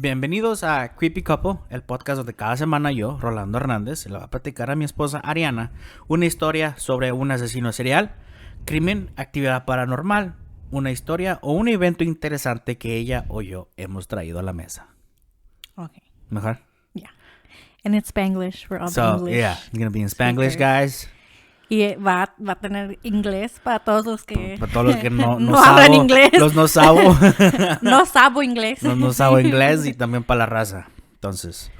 Bienvenidos a Creepy Couple, el podcast donde cada semana yo, Rolando Hernández, le voy a platicar a mi esposa Ariana una historia sobre un asesino serial, crimen, actividad paranormal, una historia o un evento interesante que ella o yo hemos traído a la mesa. Okay. ¿Mejor? Yeah. And it's Spanglish. We're all English. Yeah, it's going to be in Spanglish, guys. Y va a tener inglés para todos los que... Para todos los que no hablan inglés. Los no sabo. No sabo inglés. No sabo inglés y también para la raza. Entonces,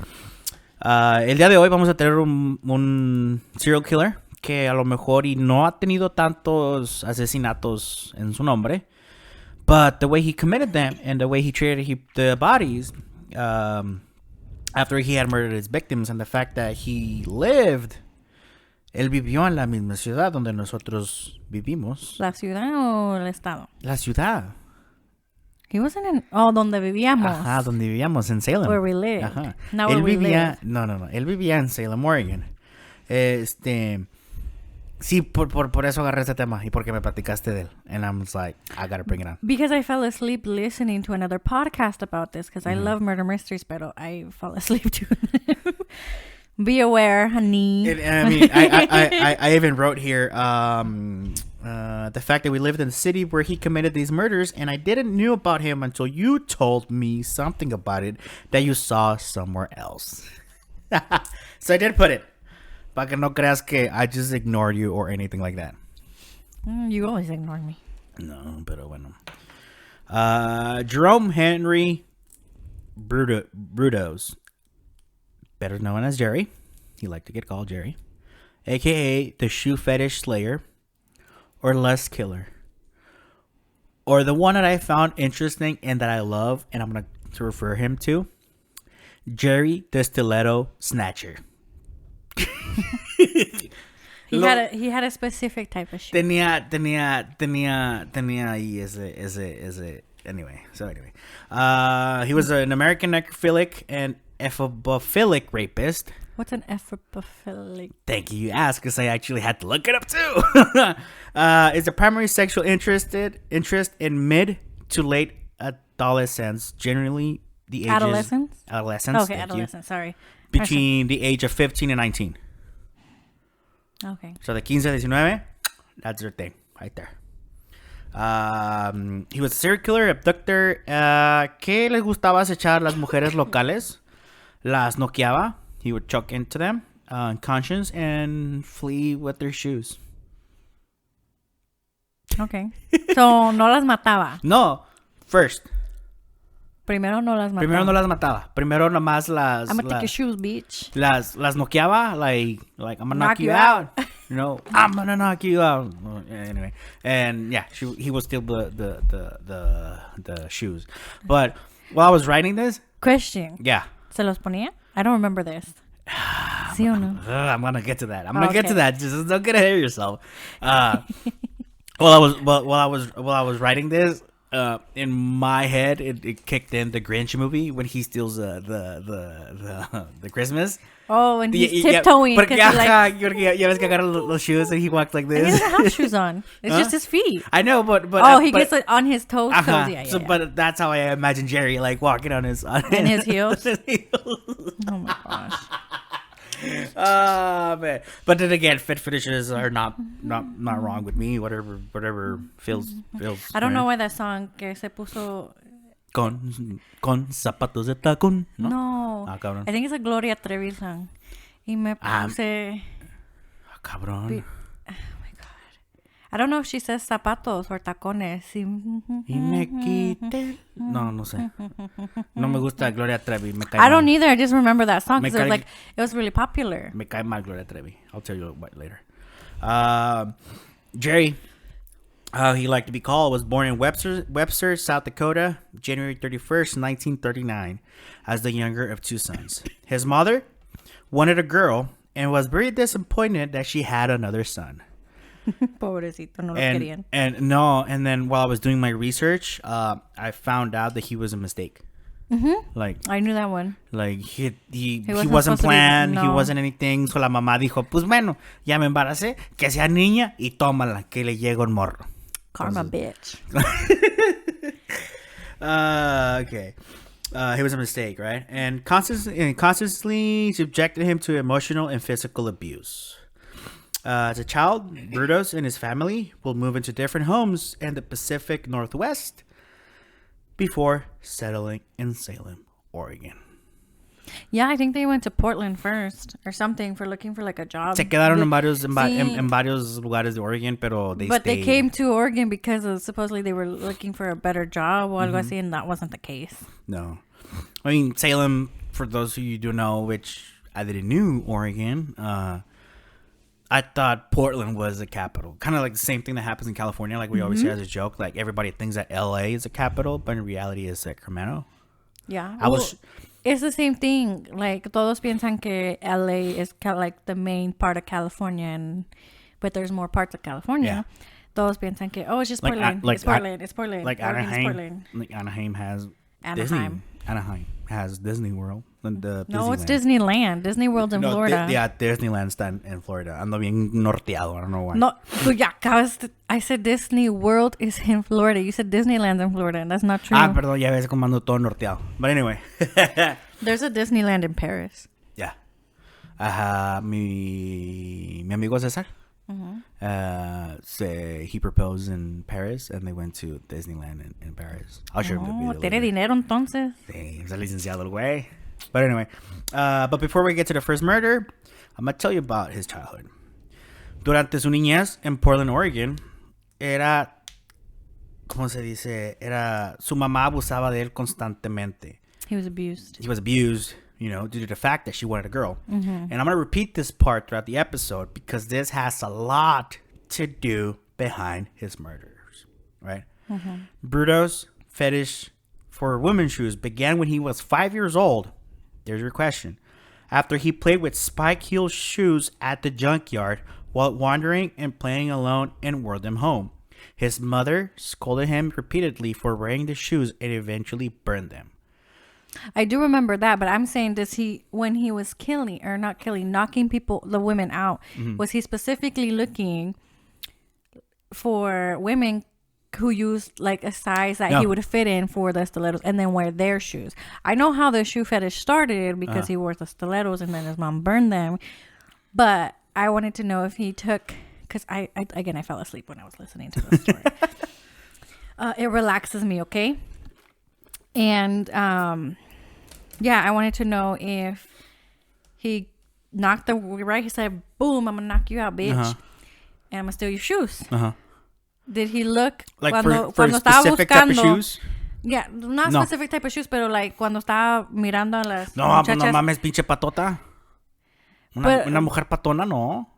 el día de hoy vamos a tener un serial killer que a lo mejor y no ha tenido tantos asesinatos en su nombre. But the way he committed them and the way he treated the bodies after he had murdered his victims and the fact that he lived... Él vivió en la misma ciudad donde nosotros vivimos. ¿La ciudad o el estado? La ciudad. He wasn't in... Oh, donde vivíamos. Ajá, donde vivíamos, en Salem. Where we lived. Ajá. Not where we lived. No. Él vivía en Salem, Oregon. Sí, por eso agarré este tema y porque me platicaste de él. And I'm like, I gotta bring it on. Because I fell asleep listening to another podcast about this because I love murder mysteries, pero I fell asleep to Be aware, honey. I mean, I even wrote here the fact that we lived in the city where he committed these murders, and I didn't knew about him until you told me something about it that you saw somewhere else. So I did put it. Para que no creas que I just ignored you or anything like that. You always ignore me. No, pero bueno. Jerome Henry Burdos, better known as Jerry. He liked to get called Jerry. A.K.A. the shoe fetish slayer. Or lust killer. Or the one that I found interesting and that I love. And I'm going to refer him to. Jerry the stiletto snatcher. He had a specific type of shoe. Tenía ahí ese. Anyway. He was an American necrophilic and ephobophilic rapist. What's an ephobophilic? Thank you. You asked because I actually had to look it up too. Is a primary sexual interest in mid to late adolescence, generally the ages... Adolescence. Okay, adolescence, sorry. Between the age of 15 and 19. Okay. So the 15 to 19, that's their thing right there. He was a serial killer, abductor, que les gustaba acechar las mujeres locales. Las noqueaba. He would choke into them, unconscious, and flee with their shoes. Okay. So, no las mataba. No. First. Primero no las mataba. Primero no las mataba. Primero nomás las... I'm gonna take your shoes, bitch. Las noqueaba, like I'm gonna knock you out. You know, I'm gonna knock you out. Anyway. And yeah, he was still the shoes. But while I was writing this... Question. Yeah. ¿Se los ponía? I don't remember this. ¿Sí o no? I'm gonna get to that. Get to that. Just don't get ahead of yourself. While I was writing this, in my head, it kicked in the Grinch movie when he steals the Christmas. Oh, and he's tiptoeing. Porque ya ves que agarra los shoes and he walks like this. He doesn't have shoes on. It's just his feet. I know, but he gets it on his toes. Yeah. But that's how I imagine Jerry, like walking on his heels. Oh my gosh. Man. But then again, fit fetishes are not wrong with me. Whatever feels. I don't know why that song que se puso. Con zapatos de tacón. No. Ah, cabrón. I think it's a Gloria Trevi song. Y me puse... Cabrón. Oh my God. I don't know if she says zapatos or tacones. Y me quité. No sé. No me gusta Gloria Trevi. Me cae I don't mal. either. I just remember that song because it was really popular. Me cae mal Gloria Trevi. I'll tell you what later. Jerry... he liked to be called, was born in Webster, South Dakota, January 31st, 1939, as the younger of two sons. His mother wanted a girl and was very disappointed that she had another son. Pobrecito, no lo querían. And then while I was doing my research, I found out that he was a mistake. Mm-hmm. Like I knew that one. Like he wasn't planned. He wasn't anything. So la mamá dijo, pues bueno, ya me embaracé, que sea niña y tómala, que le llegue un morro. Karma, bitch. Okay. He was a mistake, right? And constantly subjected him to emotional and physical abuse. As a child, Burdos and his family will move into different homes in the Pacific Northwest before settling in Salem, Oregon. Yeah, I think they went to Portland first or something for looking for like a job. Se quedaron en varios lugares de Oregon, pero they came to Oregon because supposedly they were looking for a better job or algo así, and that wasn't the case. No. I mean, Salem, for those of you who do know, which I didn't know Oregon, I thought Portland was the capital. Kind of like the same thing that happens in California, like we always say as a joke. Like everybody thinks that LA is the capital, but in reality it's Sacramento. Yeah. It's the same thing. Like, todos piensan que LA is like the main part of California, but there's more parts of California. Yeah. Todos piensan que, it's just Portland. It's Portland. Like Anaheim. Like Anaheim has Disney. Anaheim has Disney World. It's Disneyland. Disney World's in Florida. Disneyland's in Florida. Ando bien norteado. I don't know why. No, I said Disney World is in Florida. You said Disneyland's in Florida, and that's not true. Perdón, ya ves como ando todo norteado. But anyway. There's a Disneyland in Paris. Yeah. Mi amigo Cesar. He proposed in Paris and they went to Disneyland in Paris. I'll show him the video. ¿Tiene dinero entonces? Sí, es licenciado el güey. But anyway, but before we get to the first murder, I'm going to tell you about his childhood. Durante su niñez en Portland, Oregon, ¿cómo se dice? Su mamá abusaba de él constantemente. He was abused. Due to the fact that she wanted a girl. And I'm going to repeat this part throughout the episode because this has a lot to do behind his murders, right? Burdos' fetish for women's shoes began when he was 5 years old. There's your question. After he played with spike-heel shoes at the junkyard while wandering and playing alone and wore them home. His mother scolded him repeatedly for wearing the shoes and eventually burned them. I do remember that, but I'm saying, when he was knocking the women out, was he specifically looking for women who used like a size that he would fit in for the stilettos and then wear their shoes? I know how the shoe fetish started because he wore the stilettos and then his mom burned them, but I wanted to know if he took, because I fell asleep when I was listening to the story. It relaxes me, okay? And I wanted to know if he knocked he said, boom, I'm gonna knock you out, bitch, and I'm gonna steal your shoes. Did he look like cuando estaba buscando type of shoes? Yeah, not specific type of shoes, pero like cuando estaba mirando a las muchachas. No mames, pinche patota. Una mujer patona, no.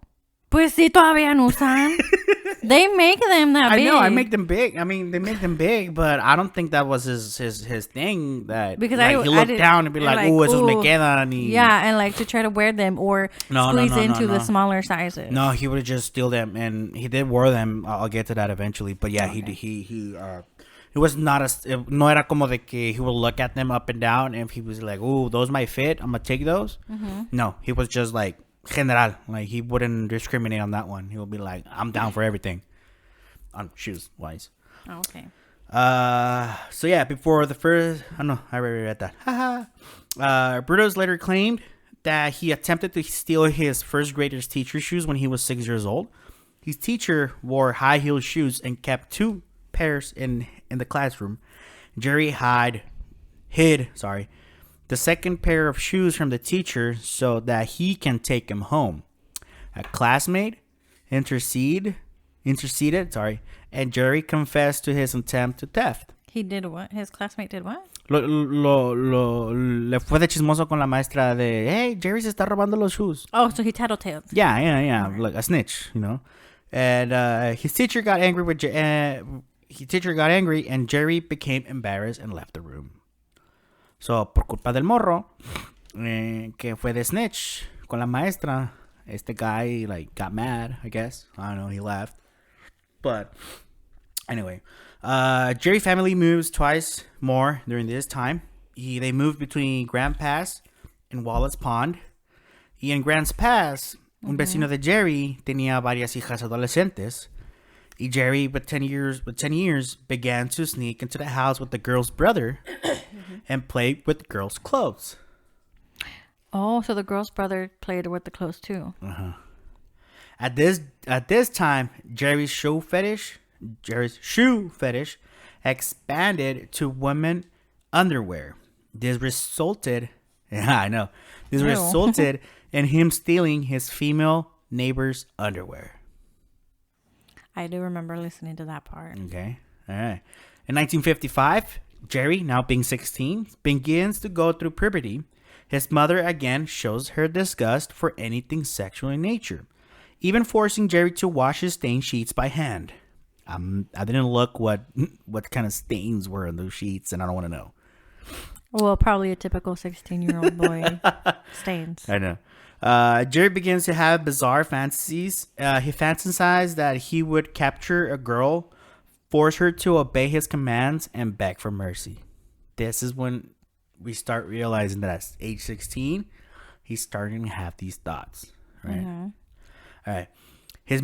Pues sí, todavía no usan. They make them that big. I know, I make them big. I mean, they make them big, but I don't think that was his thing. That because he looked down and be like, "Ooh, esos me quedan." Yeah, and like to try to wear them or squeeze into the smaller sizes. No, he would just steal them, and he did wear them. I'll get to that eventually, but yeah, he was not no era como de que he would look at them up and down, and if he was like, "Ooh, those might fit, I'm gonna take those." No, he was just like. General, like he wouldn't discriminate on that one. He would be like, I'm down for everything on shoes wise. Oh, okay. So yeah, before the first, I already read that. Burdos later claimed that he attempted to steal his first grader's teacher's shoes when he was 6 years old. His teacher wore high heel shoes and kept 2 pairs in the classroom. Jerry hid the second pair of shoes from the teacher so that he can take him home. A classmate interceded, and Jerry confessed to his attempt to theft. He did what? His classmate did what? Le fue de chismoso con la maestra de, hey, Jerry se está robando los shoes. Oh, so he tattletaled. Yeah, like a snitch, And his teacher got angry and Jerry became embarrassed and left the room. So, por culpa del morro, que fue de snitch con la maestra, este guy, like, got mad, I guess. I don't know, he left. But, anyway, Jerry family moves twice more during this time. They moved between Grand Pass and Wallace Pond. Y en Grants Pass, un vecino de Jerry tenía varias hijas adolescentes. Y Jerry, with 10 years, began to sneak into the house with the girl's brother and played with girls' clothes. Oh, so the girl's brother played with the clothes too. At this time, Jerry's shoe fetish expanded to women underwear. This resulted resulted in him stealing his female neighbor's underwear. I do remember listening to that part. Okay. All right. In 1955, Jerry, now being 16, begins to go through puberty. His mother again shows her disgust for anything sexual in nature, even forcing Jerry to wash his stained sheets by hand. I didn't look what kind of stains were on those sheets, and I don't want to know. Well, probably a typical 16-year-old boy stains. I know. Jerry begins to have bizarre fantasies. He fantasized that he would capture a girl, force her to obey his commands, and beg for mercy. This is when we start realizing that at age 16, he's starting to have these thoughts. Right? Mm-hmm. All right. His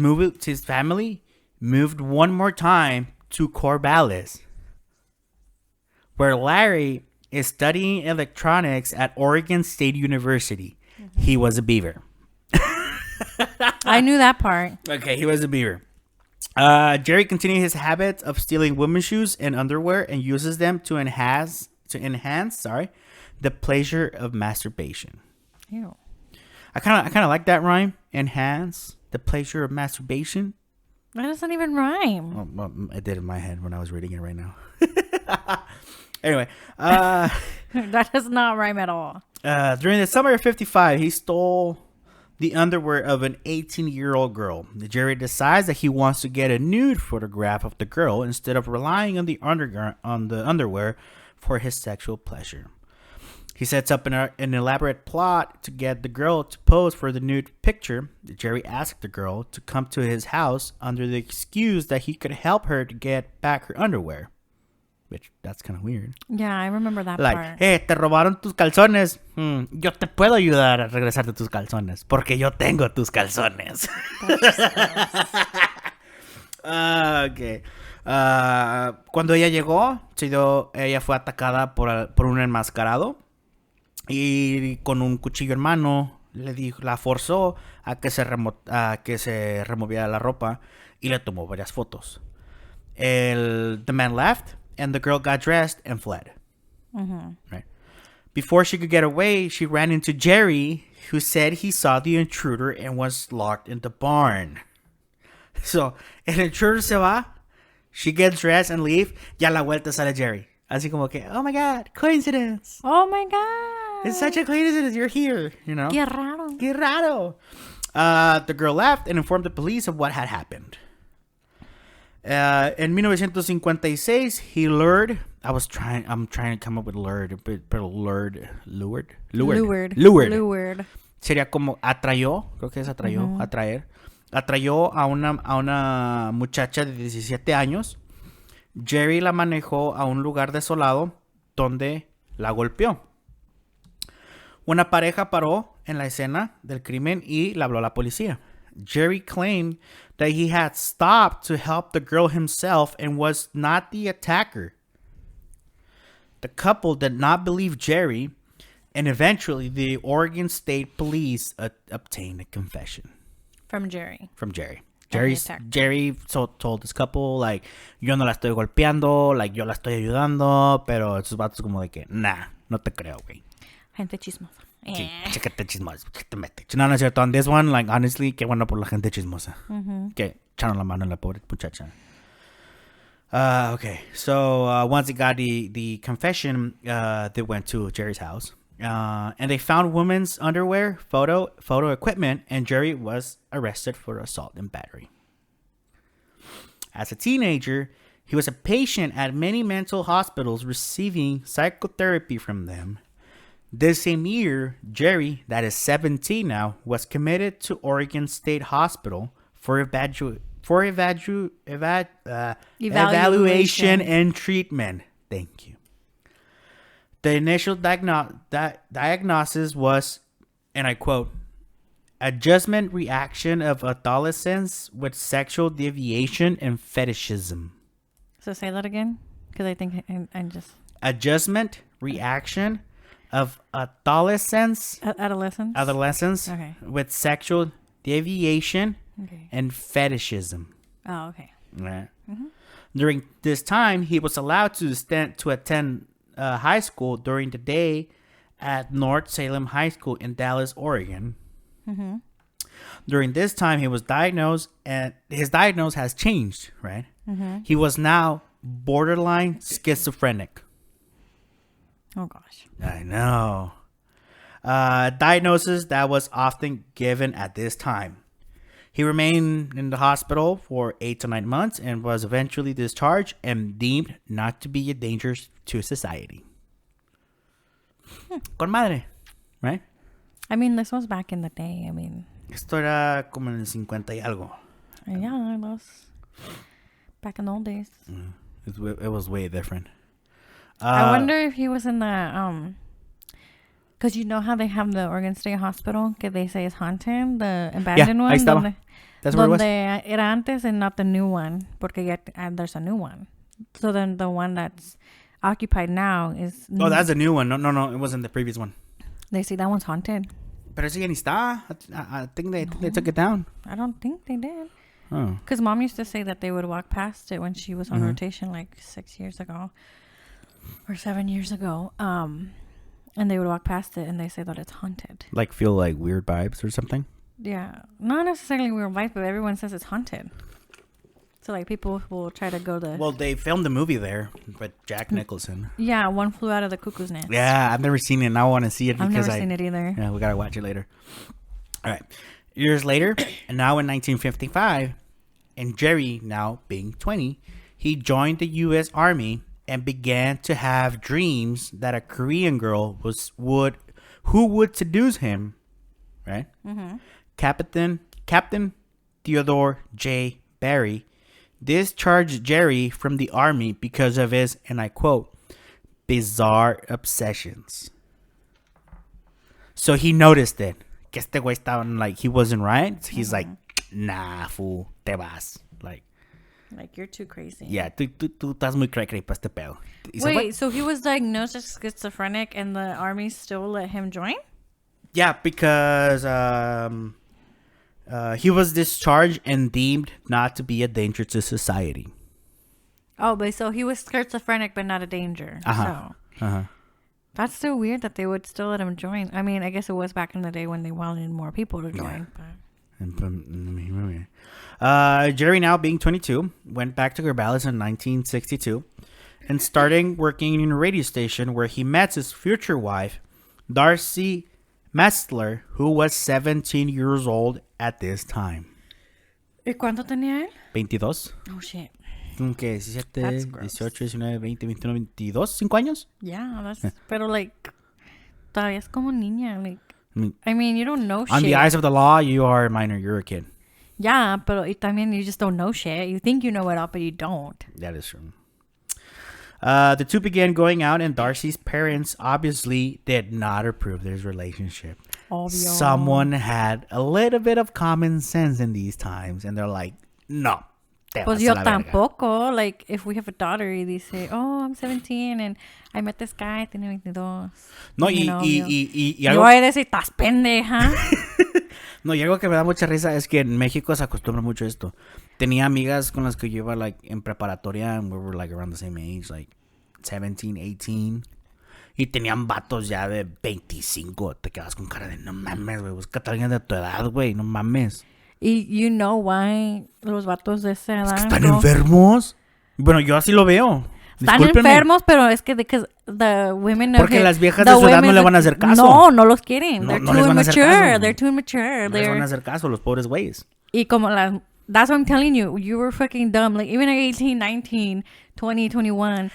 family moved one more time to Corvallis, where Larry is studying electronics at Oregon State University. Mm-hmm. He was a beaver. I knew that part. Okay, he was a beaver. Jerry continued his habit of stealing women's shoes and underwear and uses them to enhance the pleasure of masturbation. Ew. I kind of like that rhyme. Enhance the pleasure of masturbation. That doesn't even rhyme. Oh, well, I did in my head when I was reading it right now. Anyway, that does not rhyme at all. During the summer of 55, he stole the underwear of an 18-year-old girl. Jerry decides that he wants to get a nude photograph of the girl instead of relying on the underwear for his sexual pleasure. He sets up an elaborate plot to get the girl to pose for the nude picture. Jerry asked the girl to come to his house under the excuse that he could help her to get back her underwear. Which, that's kind of weird. Yeah, I remember that part. Hey, te robaron tus calzones. Yo te puedo ayudar a regresarte tus calzones. Porque yo tengo tus calzones. Okay. Cuando ella llegó, ella fue atacada por un enmascarado. Y con un cuchillo en mano, la forzó a que se removiera la ropa y le tomó varias fotos. The man left, and the girl got dressed and fled. Mm-hmm. Right. Before she could get away, she ran into Jerry, who said he saw the intruder and was locked in the barn. So, el intruder se va, she gets dressed and leave, y a la vuelta sale Jerry. Así como que, oh my God, coincidence. Oh my God. It's such a coincidence. You're here, you know. Qué raro. Qué raro. The girl left and informed the police of what had happened. In 1956, he lured. I'm trying to come up with lured, but lured. Sería como atrayó. Creo que es atrayó. Uh-huh. Atraer. Atrayó a una muchacha de 17 años. Jerry la manejó a un lugar desolado donde la golpeó. Una pareja paró en la escena del crimen y le habló a la policía. Jerry claimed that he had stopped to help the girl himself and was not the attacker. The couple did not believe Jerry, and eventually the Oregon State Police obtained a confession. From Jerry. Jerry told this couple, like, yo no la estoy golpeando, like, yo la estoy ayudando, pero esos vatos como de que, nah, no te creo, güey. Gente chismosa. Sí, chécate chismosa. No, no es cierto. On this one, like, honestly, qué bueno por la gente chismosa. Mm-hmm. Que echaron la mano a la pobre muchacha. Okay, so once they got the confession, they went to Jerry's house. And they found women's underwear, photo equipment, and Jerry was arrested for assault and battery. As a teenager, he was a patient at many mental hospitals receiving psychotherapy from them. This same year, Jerry, that is 17 now, was committed to Oregon State Hospital for evaluation and treatment. Thank you. The initial diagnosis was, and I quote, adjustment reaction of adolescents with sexual deviation and fetishism. So say that again, because I think I just... Adjustment reaction of adolescents Okay. with sexual deviation Okay. and fetishism. Oh, okay. Right. During this time, he was allowed to attend high school during the day at North Salem High School in Dallas, Oregon. During this time, he was diagnosed, and his diagnosis has changed, right? He was now borderline schizophrenic. Oh, gosh. I know. Diagnosis that was often given at this time. He remained in the hospital for 8 to 9 months and was eventually discharged and deemed not to be a danger to society. Con madre, right? I mean, this was back in the day. I mean, Esto era como en el 50 y algo. yeah, it was back in the old days. It was way different. I wonder if he was in the because you know how they have the Oregon State Hospital que they say is haunted, the abandoned one. Ahí estaba. That's where it was. Donde era antes and not the new one, porque there's a new one. So then the one that's occupied now is. Oh, that's a new one. No, it wasn't the previous one. They say that one's haunted. Pero ese ya ni está. I think they took it down. I don't think they did. Oh. Because Mom used to say that they would walk past it when she was on rotation like 6 years ago or 7 years ago. And they would walk past it and they say that it's haunted. Like feel like weird vibes or something? Yeah. Not necessarily weird vibes, but everyone says it's haunted. So like people will try to go to... Well, they filmed the movie there with Jack Nicholson. Yeah, One Flew Out of the Cuckoo's Nest. Yeah, I've never seen it and I want to see it I've because never seen it either. Yeah, we got to watch it later. All right. Years later, and now in 1955, and Jerry now being 20, he joined the U.S. Army and began to have dreams that a Korean girl who would seduce him, right? Captain Theodore J. Barry discharged Jerry from the army because of his, and I quote, bizarre obsessions. So he noticed it. Que este güey estaba like, he wasn't right. So he's like, nah, fool, te vas. Like, you're too crazy. Yeah, tú estás muy cray para este pedo. Wait, so he was diagnosed as schizophrenic and the army still let him join? Yeah, because he was discharged and deemed not to be a danger to society. Oh, but so he was schizophrenic but not a danger. So that's so weird that they would still let him join. I mean, I guess it was back in the day when they wanted more people to join. But. Jerry, now being 22, went back to Corvallis in 1962 and starting working in a radio station where he met his future wife, Darcy Mestler, who was 17 years old at this time. ¿Y cuánto tenía él? 22. Oh, shit. Como que 17, 18, 19, 20, 21, 22, 5 años? Yeah, that's... Pero, like, todavía es como niña. Like, I mean, you don't know shit. On the eyes of the law, you are a minor. You're a kid. Yeah, pero también you just don't know shit. You think you know it all, but you don't. That is true. The two began going out, and Darcy's parents obviously did not approve this relationship. Obvio. Someone had a little bit of common sense in these times, and they're like, no. Pues yo tampoco. Like, if we have a daughter y dice, oh, I'm 17 and I met this guy, tiene 22. No, y algo... Yo voy a decir, estás pendeja. No, y algo que me da mucha risa es que en México se acostumbra mucho esto. Tenía amigas con las que yo iba, like, en preparatoria, and we were, like, around the same age, like, 17, 18. Y tenían vatos ya de 25. Te quedas con cara de, no mames, güey, busca a alguien de tu edad, güey, no mames. Y you know why los vatos de esa edad... Es que están enfermos. Bueno, yo así lo veo. Están enfermos, pero es que the women... Porque las viejas de su edad no le van a hacer caso. No los quieren. They're too immature. They're too immature. No les van a hacer caso, los pobres güeyes. Y como that's what I'm telling you. You were fucking dumb. Like, even at 18, 19, 20, 21.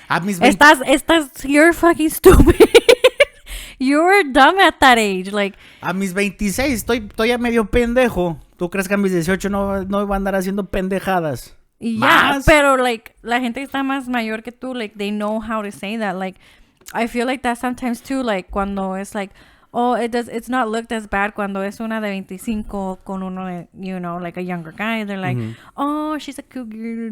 You're fucking stupid. You were dumb at that age. Like, a mis 26 estoy a medio pendejo. ¿Tú crees que a mis 18 no iba a andar haciendo pendejadas? Yeah, pero like la gente que está más mayor que tú, like they know how to say that. Like, I feel like that sometimes too. Like cuando it's like, oh, it's not looked as bad cuando es una de 25 con uno de, you know, like a younger guy. They're like, oh, she's a cougar.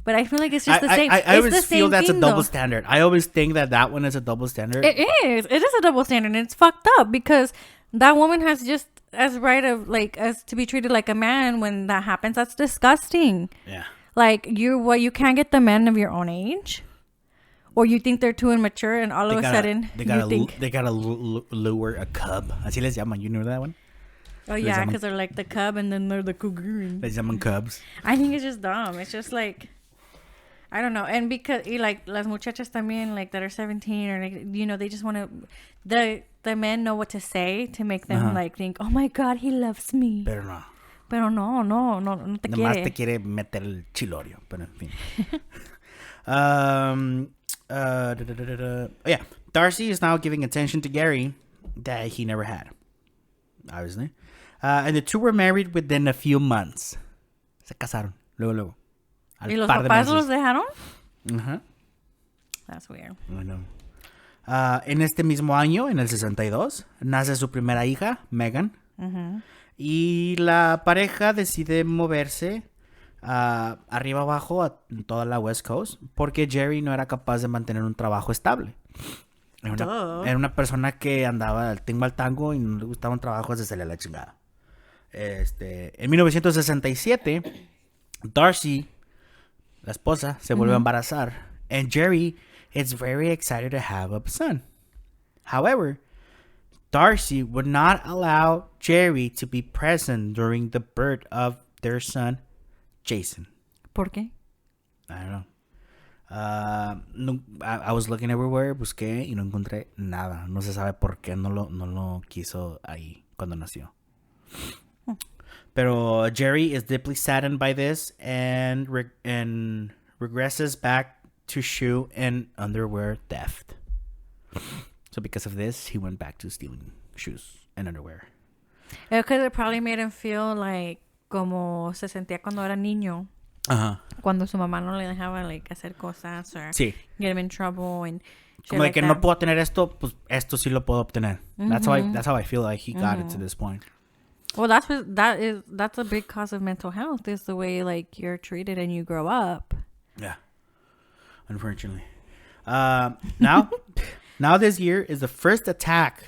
But I feel like it's just the same. I always feel that's a double though. standard. I always think that one is a double standard. It is. It is a double standard, and it's fucked up because that woman has just as right of like as to be treated like a man when that happens. That's disgusting. Yeah. Like you can't get the men of your own age, or you think they're too immature, and all of a sudden they gotta lure a cub. Así les llaman. You know that one? Oh yeah, because they're like the cub, and then they're the cougar. Les llaman cubs. I think it's just dumb. It's just like, I don't know. And because like las muchachas también, like that are 17 or like, you know, they just want to, the men know what to say to make them like think, oh my God, he loves me. Pero no. Pero no te Nomás quiere. te quiere meter el chilorio. Pero en fin. Oh yeah. Darcy is now giving attention to Gary that he never had. Obviously. And the two were married within a few months. Se casaron. Luego. ¿Y los papás los dejaron? Uh-huh. That's weird. I know. En este mismo año, en el 62, nace su primera hija, Megan. Uh-huh. Y la pareja decide moverse arriba abajo en toda la West Coast porque Jerry no era capaz de mantener un trabajo estable. Era una persona que andaba al tingo al tango y no le gustaba un trabajo, se salía a la chingada. En 1967, Darcy, la esposa, se vuelve a embarazar. And Jerry is very excited to have a son. However, Darcy would not allow Jerry to be present during the birth of their son, Jason. ¿Por qué? I don't know. No, I was looking everywhere, busqué y no encontré nada. No se sabe por qué no lo quiso ahí cuando nació. Pero Jerry is deeply saddened by this and regresses back to shoe and underwear theft. So because of this, he went back to stealing shoes and underwear. Because it probably made him feel like como se sentía cuando era niño. Ajá. Cuando su mamá no le dejaba like hacer cosas or Sí. get him in trouble and Como de que no puedo tener esto, pues esto sí lo puedo obtener. That's how I feel like he got it to this point. Well, that's a big cause of mental health is the way like you're treated and you grow up. Yeah. Unfortunately. Now this year is the first attack.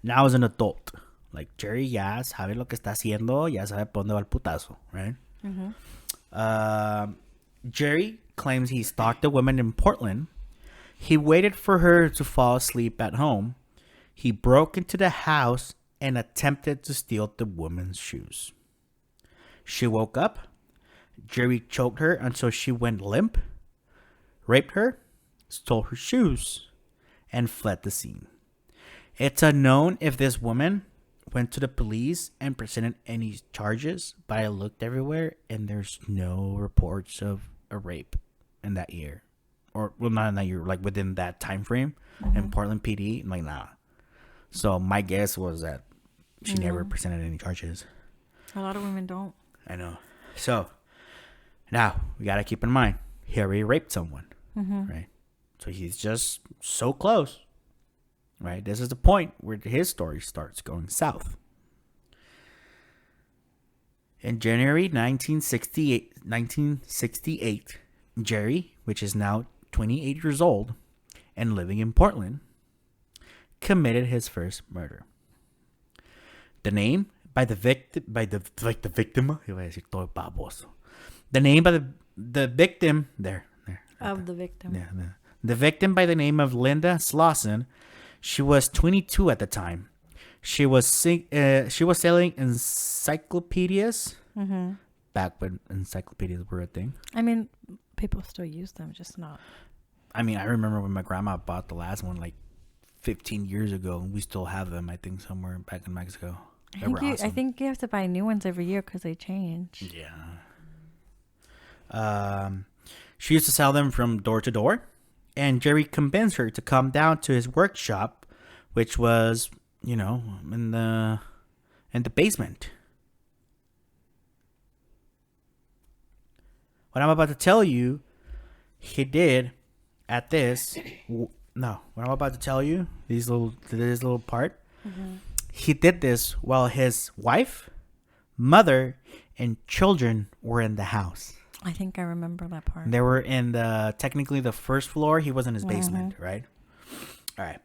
Now as an adult. Like Jerry ya sabe lo que está haciendo, ya sabe por dónde va el putazo, right? Jerry claims he stalked a woman in Portland. He waited for her to fall asleep at home. He broke into the house and attempted to steal the woman's shoes. She woke up. Jerry choked her until she went limp, raped her, stole her shoes, and fled the scene. It's unknown if this woman went to the police and presented any charges, but I looked everywhere and there's no reports of a rape in that year. Or, well, not in that year, like within that time frame in Portland PD. I'm like, nah. So my guess was that she never presented any charges. A lot of women don't. I know. So now we got to keep in mind, he already raped someone, right? So he's just so close, right? This is the point where his story starts going south. In January 1968, Jerry, which is now 28 years old and living in Portland, committed his first murder. The name by the victim, the name by the victim Of the victim. Yeah, the victim by the name of Linda Slauson. She was 22 at the time. She was selling encyclopedias back when encyclopedias were a thing. I mean, people still use them, just not. I mean, I remember when my grandma bought the last one like 15 years ago, and we still have them, I think, somewhere back in Mexico. I think you have to buy new ones every year because they change. Yeah. She used to sell them from door to door, and Jerry convinced her to come down to his workshop, which was, in the basement. What I'm about to tell you, he did at this. What I'm about to tell you, this little part, he did this while his wife, mother, and children were in the house. I think I remember that part. They were in technically the first floor. He was in his basement, right? All right.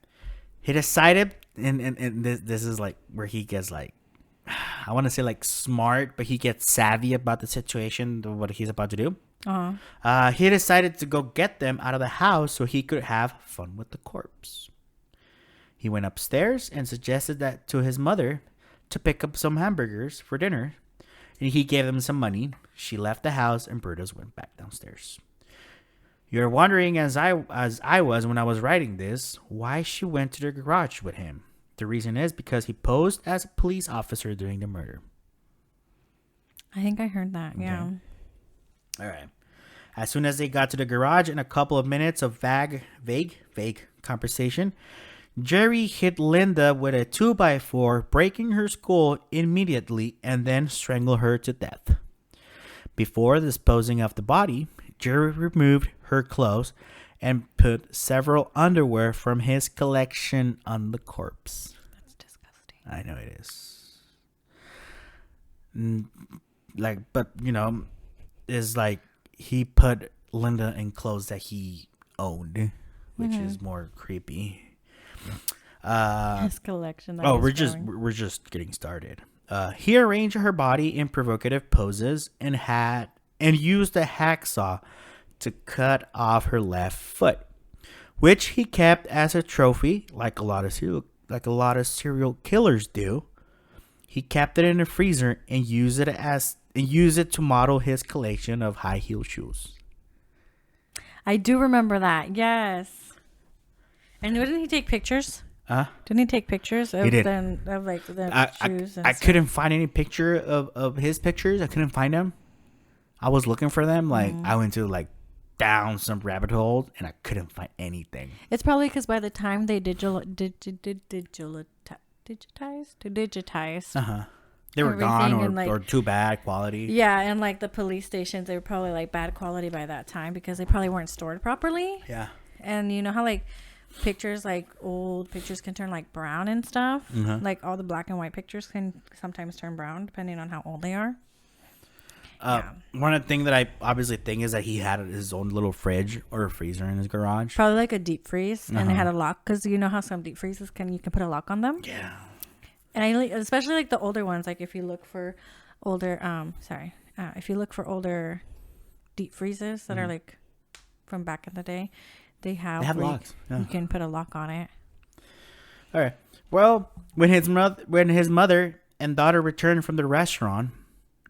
He decided, and this is like where he gets like, I want to say like smart, but he gets savvy about the situation, what he's about to do. He decided to go get them out of the house so he could have fun with the corpse. He went upstairs and suggested that to his mother to pick up some hamburgers for dinner, and he gave them some money. She left the house, and Burdos went back downstairs. You're wondering, as I was when I was writing this, why she went to the garage with him. The reason is because he posed as a police officer during the murder. I think I heard that. Okay. Yeah. All right. As soon as they got to the garage, in a couple of minutes of vague conversation, Jerry hit Linda with a 2x4, breaking her skull immediately and then strangled her to death. Before disposing of the body, Jerry removed her clothes and put several underwear from his collection on the corpse. That's disgusting. I know it is. But it's like he put Linda in clothes that he owned, which is more creepy. His collection. We're just getting started. He arranged her body in provocative poses and used a hacksaw to cut off her left foot, which he kept as a trophy, like a lot of serial killers do. He kept it in a freezer and used it to model his collection of high heel shoes. I do remember that. Yes. And didn't he take pictures? Didn't he take pictures of the shoes? I couldn't find any picture of his pictures. I couldn't find them. I was looking for them. I went to down some rabbit hole and I couldn't find anything. It's probably because by the time they digitize, they were gone or too bad quality. Yeah, and the police stations, they were probably bad quality by that time because they probably weren't stored properly. Yeah. And you know how pictures, old pictures can turn brown and stuff. All the black and white pictures can sometimes turn brown depending on how old they are. One of the things that I obviously think is that he had his own little fridge or a freezer in his garage. Probably a deep freeze, and it had a lock because you know how some deep freezes you can put a lock on them. Yeah. And especially the older ones, if you look for older if you look for older deep freezes that are from back in the day, they have locks. Yeah. You can put a lock on it. All right. Well, when his mother and daughter returned from the restaurant,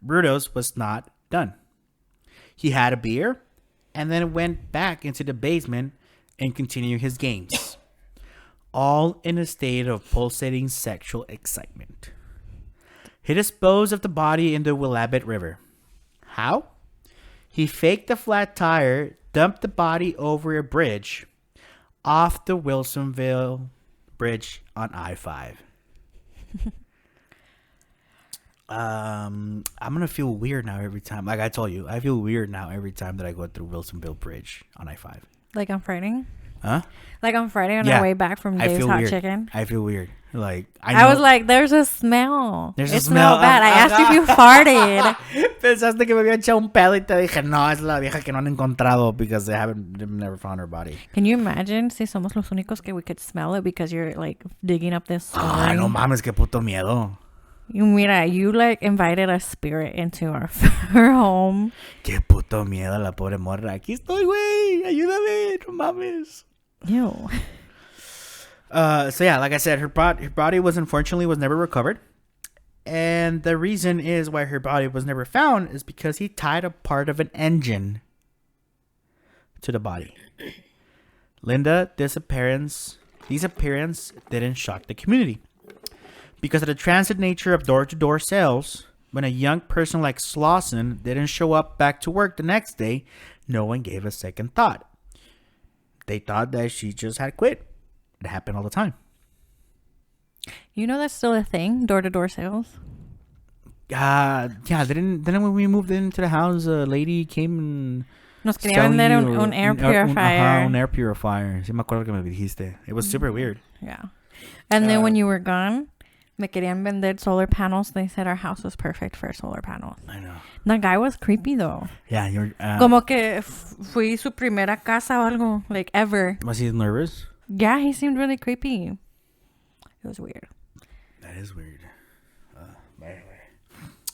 Burdos was not done. He had a beer and then went back into the basement and continued his games, all in a state of pulsating sexual excitement. He disposed of the body in the Willamette River. How? He faked a flat tire, dumped the body over a bridge off the Wilsonville Bridge on I-5. I'm gonna feel weird now every time. Like I told you, I feel weird now every time that I go through Wilsonville Bridge on I-5. On Friday? Huh? On Friday on our way back from Dave's Hot weird. Chicken? I feel weird. I was there's a smell. There's a smell bad. I asked if you farted. Pensaste que me había echado un pedo y te dije, no, es la vieja que no han encontrado because they've never found her body. Can you imagine si somos los únicos que we could smell it because you're digging up this story? Ay, no mames, qué puto miedo. Mira, you invited a spirit into our home. Qué puto miedo la pobre morra. Aquí estoy, güey. Ayúdame, no mames. Ew. So yeah, like I said, her body was never recovered. And the reason is why her body was never found is because he tied a part of an engine to the body. Linda's disappearance didn't shock the community. Because of the transit nature of door-to-door sales, when a young person like Slauson didn't show up back to work the next day, no one gave a second thought. They thought that she just had quit. It happened all the time. You know that's still a thing, door-to-door sales? Yeah, then when we moved into the house, a lady came and nos quería vender un air purifier. Un air purifier. Sí me acuerdo que me dijiste. It was super weird. Yeah. And then when you were gone, Me querían vender solar panels. They said our house was perfect for solar panels. I know. The guy was creepy though. Yeah, you're. Como que fui su primera casa o algo, like ever. Was he nervous? Yeah, he seemed really creepy. It was weird. That is weird.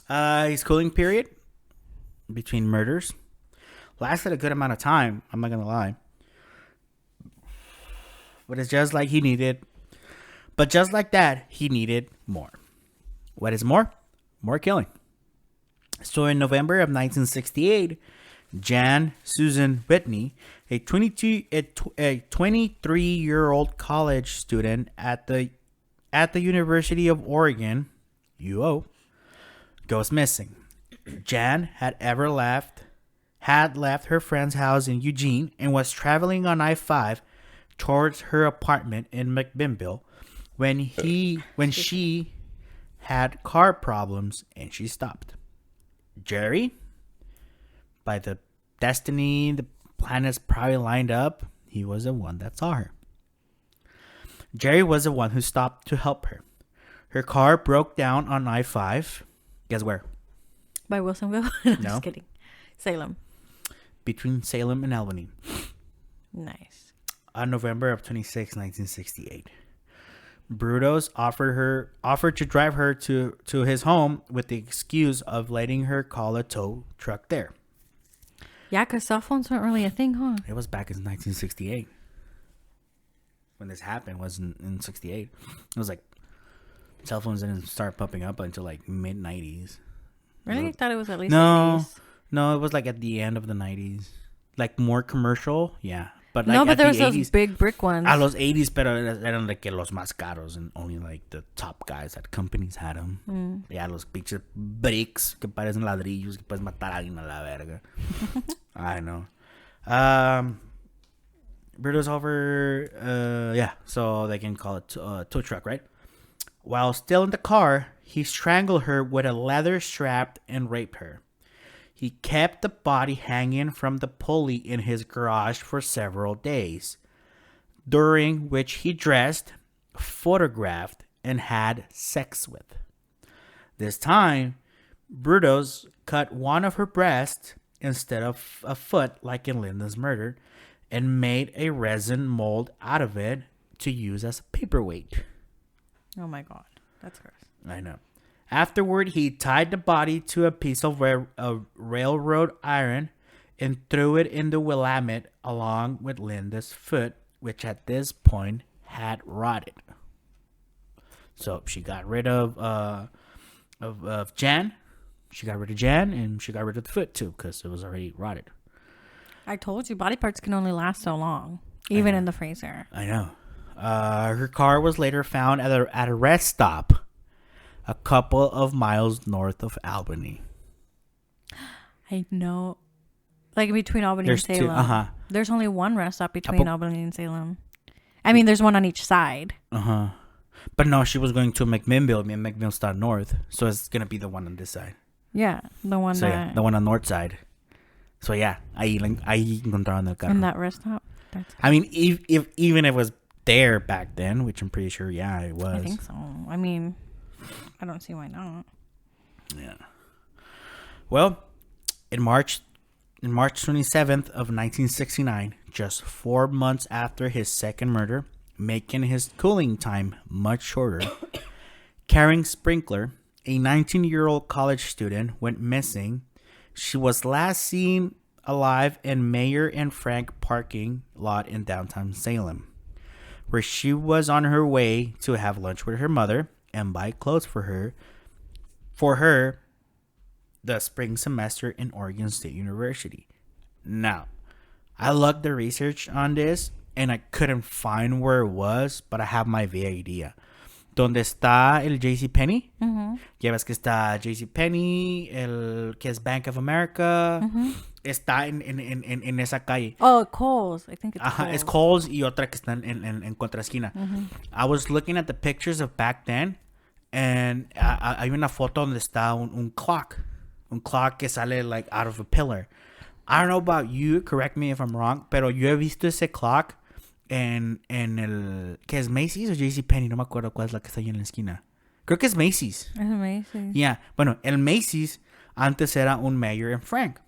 His cooling period between murders lasted a good amount of time. I'm not gonna lie, but it's just like he needed. But just like that, he needed more. What is more? More killing. So in November of 1968, Jan Susan Whitney, a 23-year-old college student at the University of Oregon, UO, goes missing. Jan had left her friend's house in Eugene and was traveling on I-5 towards her apartment in McMinnville when she had car problems and she stopped. Jerry, by the destiny the planets probably lined up, he was the one that saw her. Jerry was the one who stopped to help her. Her car broke down on I-5. Guess where? By Wilsonville? No, No. just kidding. Salem. Between Salem and Albany. Nice. On November of 26, 1968. Burdos offered to drive her to his home with the excuse of letting her call a tow truck there. Yeah, because cell phones weren't really a thing, huh? It was back in 1968. When this happened was in 68. It was like cell phones didn't start popping up until like mid-90s. Really? I thought it was at least No, 80s. no, it was like at the end of the 90s. Like more commercial, yeah. But like No, but at there the was 80s, those big brick ones. a los 80s, pero eran like que los más caros and only like the top guys at companies had them. Yeah, los pinches bricks que parecen ladrillos que puedes matar a alguien a la verga. I know. Burdos over, yeah, so they can call it tow truck, right? While still in the car, he strangled her with a leather strap and raped her. He kept the body hanging from the pulley in his garage for several days, during which he dressed, photographed, and had sex with. This time, Burdos cut one of her breasts instead of a foot like in Linda's murder and made a resin mold out of it to use as a paperweight. Oh my God. That's gross. I know. Afterward, he tied the body to a piece of railroad iron and threw it in the Willamette along with Linda's foot, which at this point had rotted. So she got rid of Jan. She got rid of Jan, and she got rid of the foot too because it was already rotted. I told you, body parts can only last so long, even in the freezer. I know. Her car was later found at a rest stop a couple of miles north of Albany. I know. Like between Albany There's and Salem. two, There's only one rest stop between Albany and Salem. I mean, there's one on each side. But no, she was going to McMinnville. And McMinnville's not north, so it's gonna be the one on this side. Yeah, the one So that... yeah, the one on north side. So yeah, ahí encontraron el carro. In that rest stop? That's... I mean, if even if it was there back then, which I'm pretty sure, yeah, it was. I think so. I mean, I don't see why not. Yeah. Well, in March 27th of 1969, just 4 months after his second murder, making his cooling time much shorter, Karen Sprinkler, a 19-year-old college student, went missing. She was last seen alive in Mayer and Frank parking lot in downtown Salem, where she was on her way to have lunch with her mother and buy clothes for her the spring semester in Oregon State University. Now, I looked the research on this and I couldn't find where it was, but I have my idea. Donde está el JCPenney? Ya ves que está JCPenney, el que es Bank of America, está en esa calle. Oh, Kohl's. I think it's Ajá, Kohl's. es Kohl's y otra que está en contraesquina. I was looking at the pictures of back then, and hay una foto donde está un clock. Un clock que sale like out of a pillar. I don't know about you, correct me if I'm wrong, pero yo he visto ese clock en el... ¿Qué es Macy's o JCPenney? No me acuerdo cuál es la que está ahí en la esquina. Creo que es Macy's. Es amazing. Yeah. Bueno, el Macy's antes era un Mayor and Frank.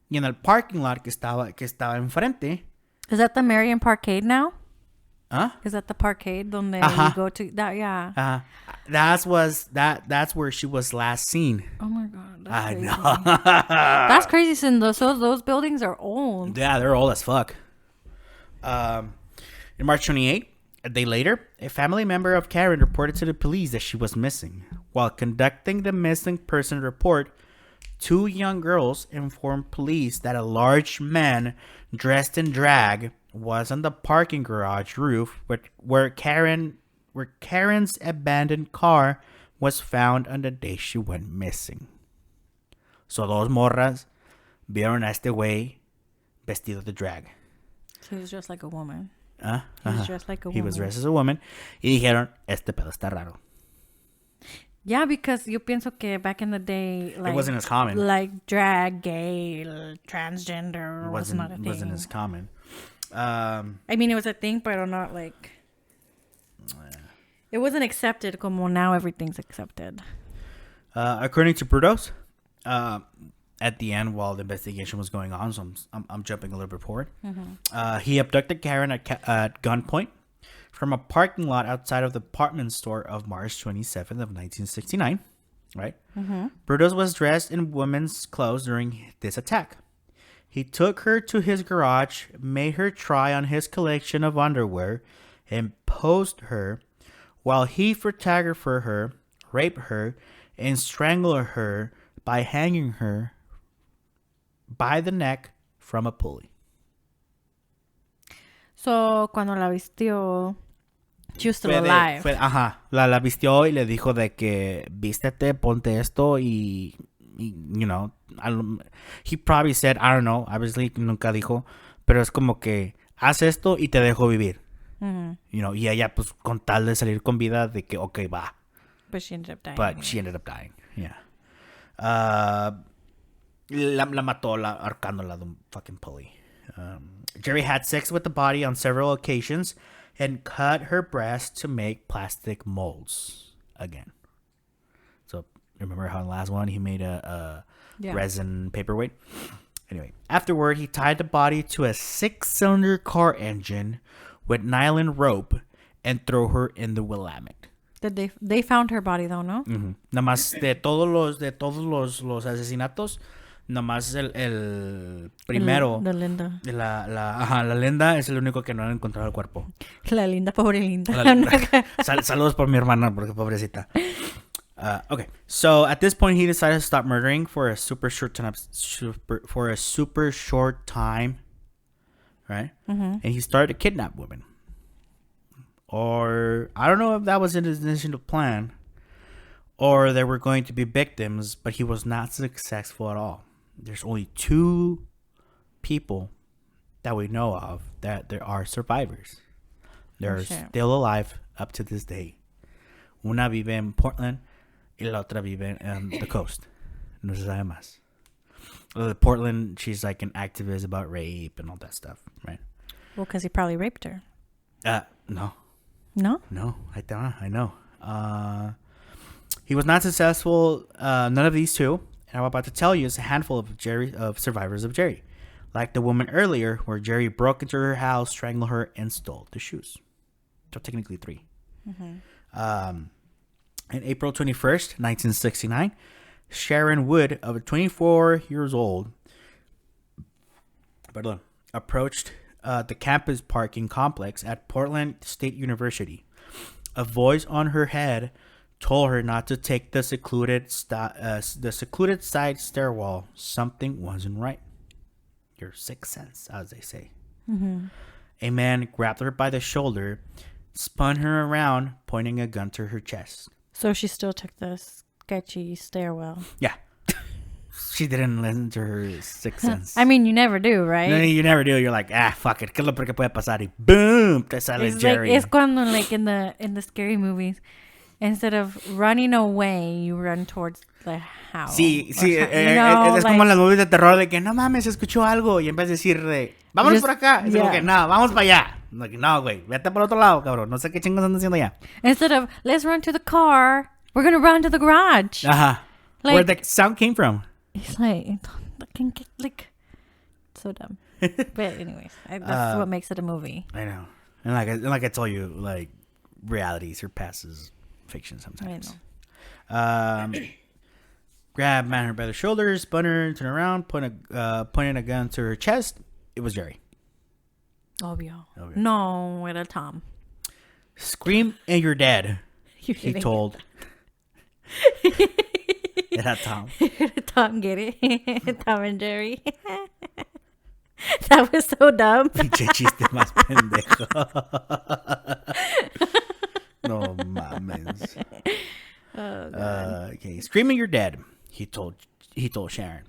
Y en el parking lot que estaba enfrente. Is that the Marion Parkade now? Huh? Is that the parkade donde Ajá. you go to? That, yeah. That's where she was last seen. Oh my God. That's I crazy. know. That's crazy since those buildings are old. Yeah, they're old as fuck. In March 28, a day later, a family member of Karen reported to the police that she was missing. While conducting the missing person report, 2 young girls informed police that a large man dressed in drag was on the parking garage roof where Karen's abandoned car was found on the day she went missing. So dos morras vieron a este güey vestido de drag. So he was dressed like a woman. He was dressed like a He was woman. dressed as a woman. Y dijeron, este pedo está raro. Yeah, because yo pienso que back in the day, like, It wasn't as common. like drag, gay, transgender was not a thing. Wasn't as common. I mean, it was a thing, but not like... It wasn't accepted como now everything's accepted. According to Burdos, at the end while the investigation was going on, so I'm jumping a little bit forward. He abducted Karen at gunpoint from a parking lot outside of the department store of March 27th of 1969. Right? Burdos was dressed in women's clothes during this attack. He took her to his garage, made her try on his collection of underwear, and posed her while he photographed her, raped her, and strangled her by hanging her by the neck from a pulley. So, cuando la vistió, she was still alive. La vistió y le dijo de que vístete, ponte esto y you know, he probably said, I don't know, obviously nunca dijo, pero es como que haz esto y te dejo vivir. You know, y ella pues con tal de salir con vida de que okay, va. But she ended up dying. But she ended up dying, yeah. La mató ahorcándola de un fucking pulley. Jerry had sex with the body on several occasions and cut her breast to make plastic molds again. So remember how in the last one he made a resin paperweight? Anyway, afterward he tied the body to a 6-cylinder car engine with nylon rope and threw her in the Willamette. They found her body though, no? Nada más de todos los asesinatos, nada más el primero. La Linda. La Linda es el único que no ha encontrado el cuerpo. La Linda, pobre Linda. Saludos por mi hermana, porque pobrecita. Okay, so at this point he decided to stop murdering for a super short time, right? And he started to kidnap women. Or I don't know if that was in his initial plan, or they were going to be victims, but he was not successful at all. There's only 2 people that we know of that there are survivors. They're still alive up to this day. Una vive en Portland y la otra vive on the coast. No se sabe más. Portland, she's like an activist about rape and all that stuff, right? Well, because he probably raped her. No. No? No, I know. He was not successful. None of these 2. And I'm about to tell you is a handful of survivors of Jerry. Like the woman earlier, where Jerry broke into her house, strangled her, and stole the shoes. So technically 3. In April 21st, 1969, Sharon Wood, of 24 years old, approached the campus parking complex at Portland State University. A voice on her head told her not to take the secluded side stairwell. Something wasn't right. Your sixth sense, as they say. A man grabbed her by the shoulder, spun her around, pointing a gun to her chest. So she still took the sketchy stairwell. Yeah. She didn't listen to her sixth sense. I mean, you never do, right? No, you never do. You're like, fuck it. ¿Qué es lo peor que puede pasar? Y boom, te sale It's Jerry. like, it's cuando, like, in the scary movies, instead of running away, you run towards the house. Sí, es como en las movies de terror de que no mames, escuchó algo y en vez de decir vámonos por acá, es como que no, vamos para allá. Like, no, güey, vete por otro lado, cabrón. No sé qué chingos andan haciendo allá. Instead of let's run to the car, We're going to run to the garage. Uh-huh. Like, Where the sound came from. He's like, so dumb. But anyways, that's what makes it a movie. I know. And like I told you, like, reality surpasses fiction sometimes. I know. Grabbed her by the shoulders, spun her, turned around, pointing a gun to her chest. It was Jerry. Obvio. No, era Tom. Scream and you're dead. He told. Era Tom. Tom, get it? Tom and Jerry. That was so dumb. Pinche chiste más pendejo. No mames. Okay, screaming you're dead. He told Sharon,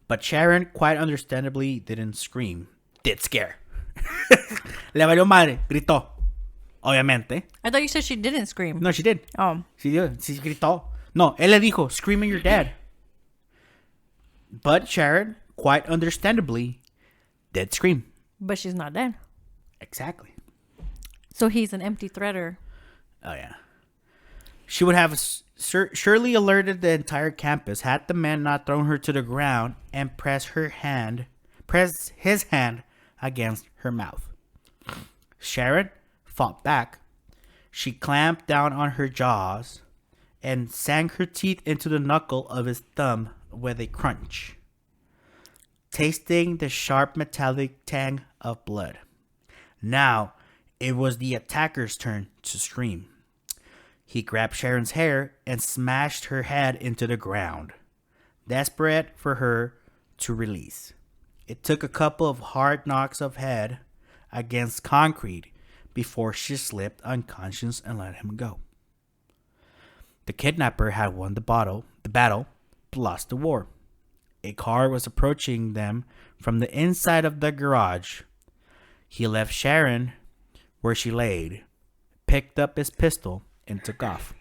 but Sharon quite understandably didn't scream. Did scare. Le valió madre. Gritó. Obviamente. I thought you said she didn't scream. No, she did. Oh. Sí, sí gritó. No, él le dijo, screaming you're dead. But Sharon, quite understandably, did scream. But she's not dead. Exactly. So he's an empty threader. Oh, yeah. She would have surely alerted the entire campus had the man not thrown her to the ground and pressed his hand against her mouth. Sharon fought back. She clamped down on her jaws and sank her teeth into the knuckle of his thumb with a crunch, tasting the sharp metallic tang of blood. Now it was the attacker's turn to scream. He grabbed Sharon's hair and smashed her head into the ground, desperate for her to release. It took a couple of hard knocks of head against concrete before she slipped unconscious and let him go. The kidnapper had won the battle, but lost the war. A car was approaching them from the inside of the garage. He left Sharon where she laid, picked up his pistol, and took off.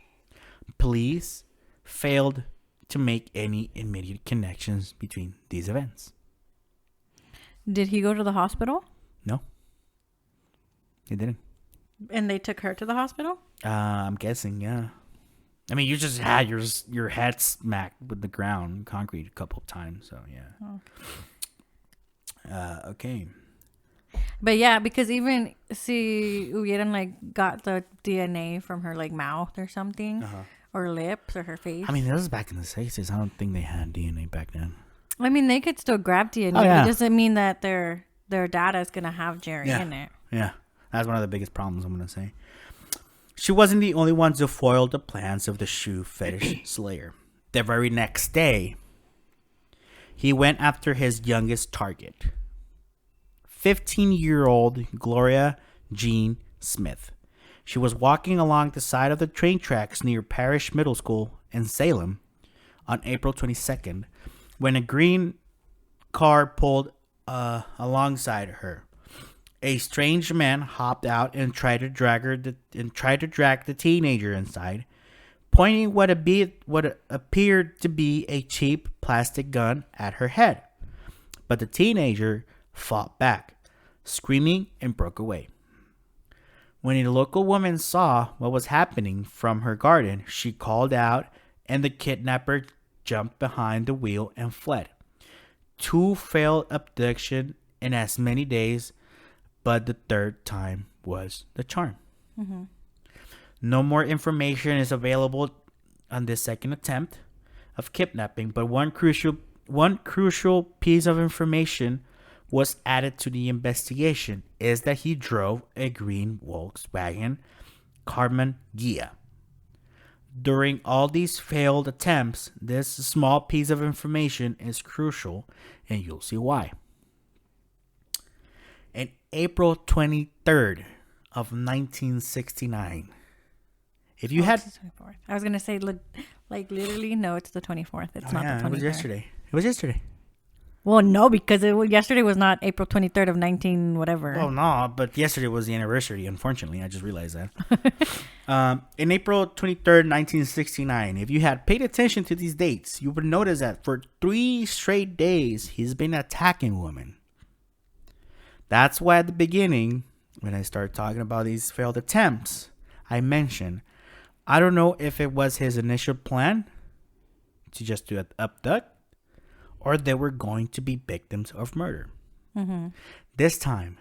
Police failed to make any immediate connections between these events. Did he go to the hospital? No. He didn't. And they took her to the hospital? I'm guessing, yeah. I mean, you just had your head smacked with the ground, concrete, a couple of times, so yeah. Oh. Okay. But yeah, because even si hubieran like got the DNA from her like mouth or something, or lips or her face. I mean, that was back in the 60s. I don't think they had DNA back then. I mean, they could still grab DNA. Oh, yeah. It doesn't mean that their data is gonna have Jerry in it. Yeah, that's one of the biggest problems, I'm gonna say. She wasn't the only one to foil the plans of the shoe fetish slayer. The very next day, he went after his youngest target, 15-year-old Gloria Jean Smith. She was walking along the side of the train tracks near Parish Middle School in Salem on April 22nd when a green car pulled alongside her. A strange man hopped out and tried to drag the teenager inside, pointing what appeared to be a cheap plastic gun at her head. But the teenager fought back, screaming, and broke away. When a local woman saw what was happening from her garden, she called out, and the kidnapper jumped behind the wheel and fled. 2 failed abduction in as many days, but the third time was the charm. Mm-hmm. No more information is available on this second attempt of kidnapping, but one crucial piece of information was added to the investigation is that he drove a green Volkswagen Karmann Ghia. During all these failed attempts, this small piece of information is crucial, and you'll see why. In April 23rd of 1969, if you had... It's the 24th. I was going to say, like, literally, no, it's the 24th. It's not the 23rd. It was yesterday. It was yesterday. Well, no, because yesterday was not April 23rd of 19 whatever. Oh, no, but yesterday was the anniversary, unfortunately. I just realized that. In April 23rd, 1969, if you had paid attention to these dates, you would notice that for 3 straight days, he's been attacking women. That's why at the beginning, when I started talking about these failed attempts, I mentioned, I don't know if it was his initial plan to just do an abduct, or they were going to be victims of murder. This time,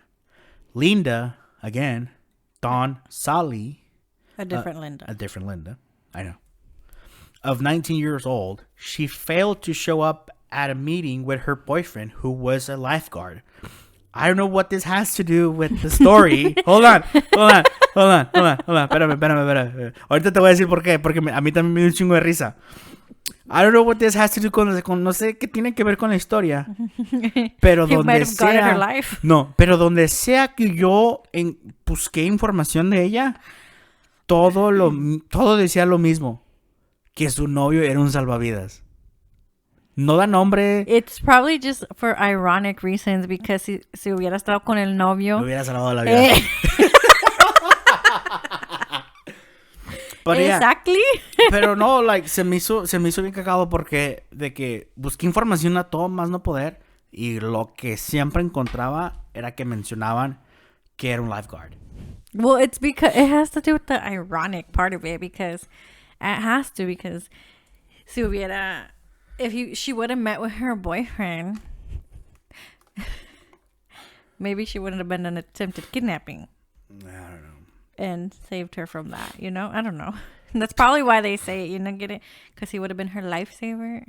Linda, again, Dawn Sally, A different Linda. a different Linda, I know, of 19 years old, she failed to show up at a meeting with her boyfriend, who was a lifeguard. I don't know what this has to do with the story. Hold on. Espérame. Ahorita te voy a decir por qué, porque a mí también me dio un chingo de risa. I don't know what this has to do con no sé qué tiene que ver con la historia. Pero donde sea, no, pero donde sea que yo busqué información de ella, todo decía lo mismo, que su novio era un salvavidas. No da nombre. It's probably just for ironic reasons, because si hubiera estado con el novio, Me hubiera salvado la vida. But exactly. Yeah, pero no, like, se me hizo bien cagado porque de que busqué información a todo más no poder, y lo que siempre encontraba era que mencionaban que era un lifeguard. Well, it's because it has to do with the ironic part of it, because si hubiera, she would have met with her boyfriend, maybe she wouldn't have been an attempted kidnapping. I don't know. And saved her from that, I don't know. That's probably why they say it, get it? Because he would have been her lifesaver.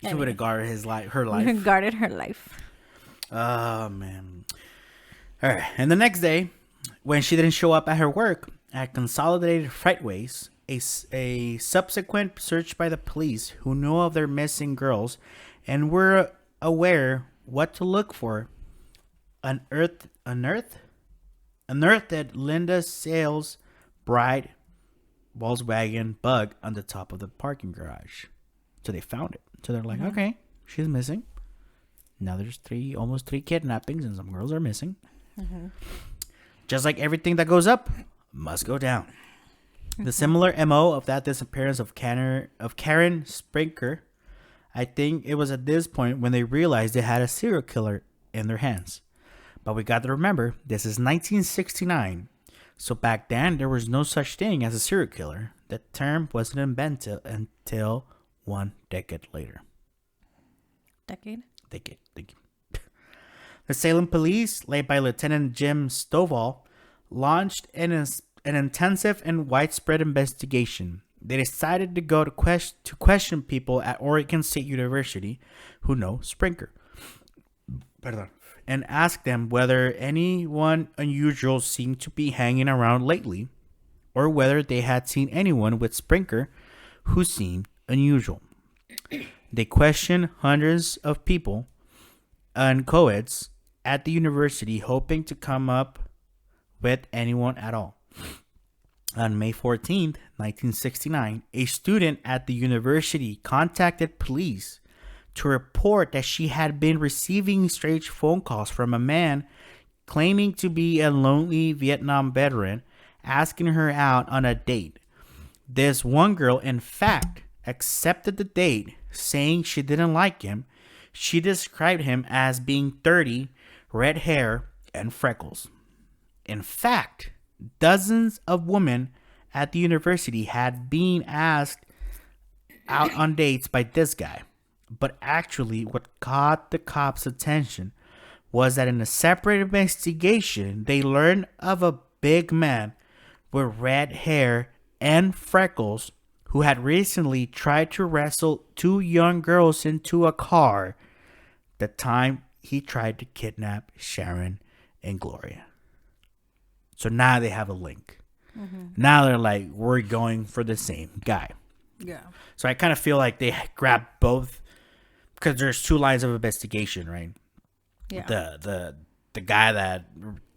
He would have guarded her life. Guarded her life. Oh, man. All right. And the next day, when she didn't show up at her work at Consolidated Freightways, a subsequent search by the police, who knew of their missing girls and were aware what to look for, unearthed Linda Sales' bright Volkswagen Bug on the top of the parking garage. So they found it. So they're like, okay, she's missing. Now there's almost three kidnappings, and some girls are missing. Just like everything that goes up must go down. The similar MO of that disappearance of Karen Sprinker, I think it was at this point when they realized they had a serial killer in their hands. But we got to remember, this is 1969. So back then, there was no such thing as a serial killer. The term wasn't invented until 1 decade later. Decade. Thank you. The Salem police, led by Lieutenant Jim Stovall, launched an intensive and widespread investigation. They decided to go to question people at Oregon State University who know Sprinker. And ask them whether anyone unusual seemed to be hanging around lately, or whether they had seen anyone with Sprinker who seemed unusual. They questioned hundreds of people and co-eds at the university, hoping to come up with anyone at all. On May 14th, 1969, a student at the university contacted police to report that she had been receiving strange phone calls from a man claiming to be a lonely Vietnam veteran, asking her out on a date. This one girl, in fact, accepted the date, saying she didn't like him. She described him as being 30, red hair, and freckles. In fact, dozens of women at the university had been asked out on dates by this guy. But actually, what caught the cops' attention was that in a separate investigation, they learned of a big man with red hair and freckles who had recently tried to wrestle two young girls into a car the time he tried to kidnap Sharon and Gloria. So now they have a link. Now they're like, we're going for the same guy. Yeah. So I kind of feel like they grabbed both, because there's two lines of investigation, right? Yeah. The guy that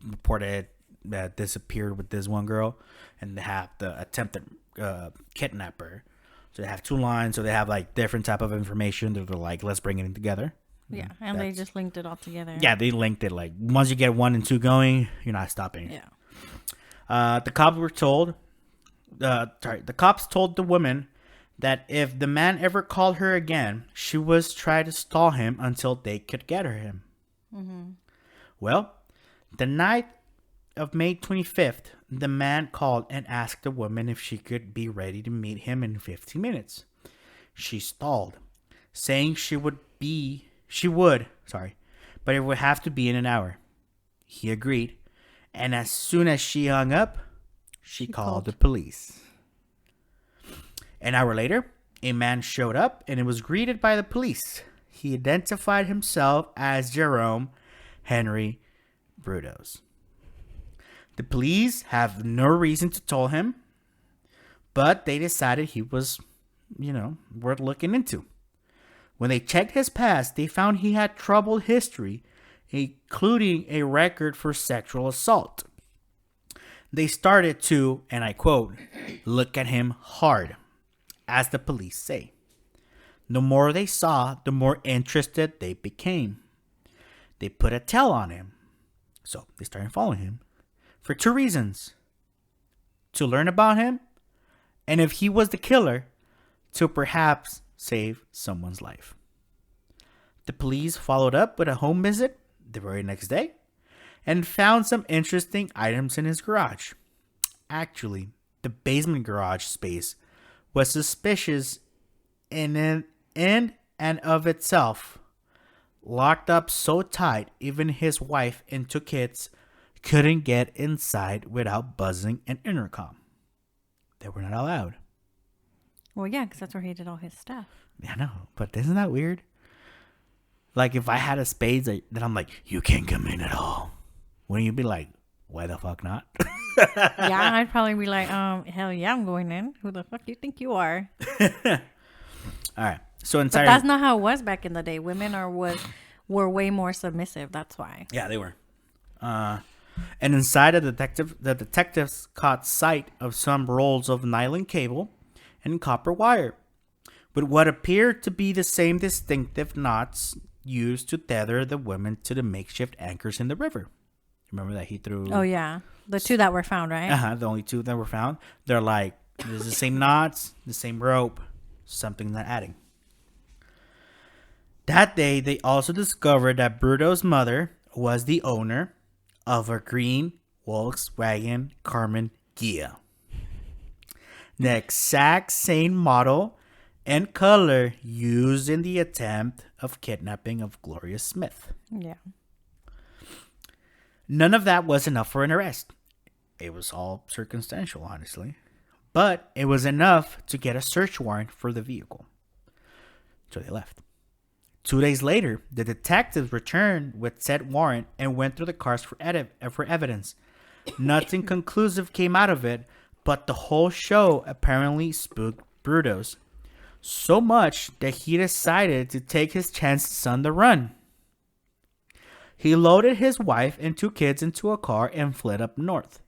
reported that disappeared with this one girl, and they have the attempted kidnapper. So they have two lines. So they have like different type of information. They're like, let's bring it together. Yeah, and they just linked it all together. Yeah, they linked it. Like, once you get 1 and 2 going, you're not stopping. Yeah. The cops told the woman that if the man ever called her again, she was trying to stall him until they could get him. Well, the night of May 25th, the man called and asked the woman if she could be ready to meet him in 15 minutes. She stalled, saying she would, but it would have to be in an hour. He agreed, and as soon as she hung up, she called the police. An hour later, a man showed up and was greeted by the police. He identified himself as Jerome Henry Burdos. The police have no reason to tell him, but they decided he was, worth looking into. When they checked his past, they found he had troubled history, including a record for sexual assault. They started to, and I quote, look at him hard, as the police say. The more they saw, the more interested they became. They put a tell on him, so they started following him for two reasons: to learn about him, and if he was the killer, to perhaps save someone's life. The police followed up with a home visit the very next day and found some interesting items in his garage. Actually, the basement garage space was suspicious in and of itself. Locked up so tight, even his wife and two kids couldn't get inside without buzzing an intercom. They were not allowed. Well, yeah, because that's where he did all his stuff. Yeah, I know, but isn't that weird? Like, if I had a spades, then I'm like, you can't come in at all. Wouldn't you be like, why the fuck not? Yeah, I'd probably be like, hell yeah, I'm going in. Who the fuck do you think you are? All right. So But that's not how it was back in the day. Women were way more submissive. That's why. Yeah, they were. And inside, the detectives caught sight of some rolls of nylon cable and copper wire, with what appeared to be the same distinctive knots used to tether the women to the makeshift anchors in the river. Remember that he threw? Oh, yeah. The two that were found, right? The only two that were found. They're like, there's the same knots, the same rope, something not adding. That day, they also discovered that Burdos' mother was the owner of a green Volkswagen Carmen Ghia. The exact same model and color used in the attempt of kidnapping of Gloria Smith. Yeah. None of that was enough for an arrest. It was all circumstantial, honestly. But it was enough to get a search warrant for the vehicle. So they left. 2 days later, the detectives returned with said warrant and went through the cars for evidence. Nothing conclusive came out of it, but the whole show apparently spooked Burdos so much that he decided to take his chances on the run. He loaded his wife and two kids into a car and fled up north,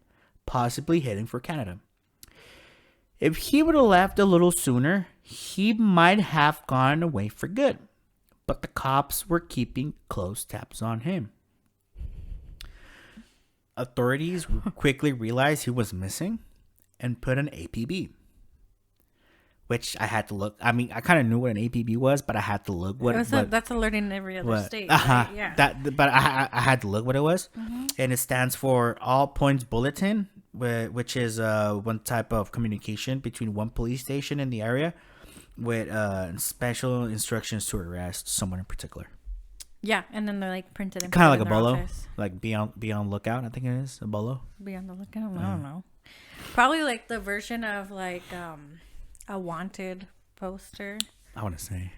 possibly heading for Canada. If he would have left a little sooner, he might have gone away for good. But the cops were keeping close tabs on him. Authorities quickly realized he was missing and put an APB. Which I had to look. I mean, I kind of knew what an APB was, but I had to look what it was. That's alerting in every other state. Right? Yeah. But I had to look what it was. Mm-hmm. And it stands for All Points Bulletin, which is one type of communication between one police station in the area with special instructions to arrest someone in particular. Yeah, and then they're like printed in kind of like a bolo, office. Like be on lookout. I think it is a bolo. Be on the lookout. I don't know. Probably like the version of like a wanted poster. I want to say.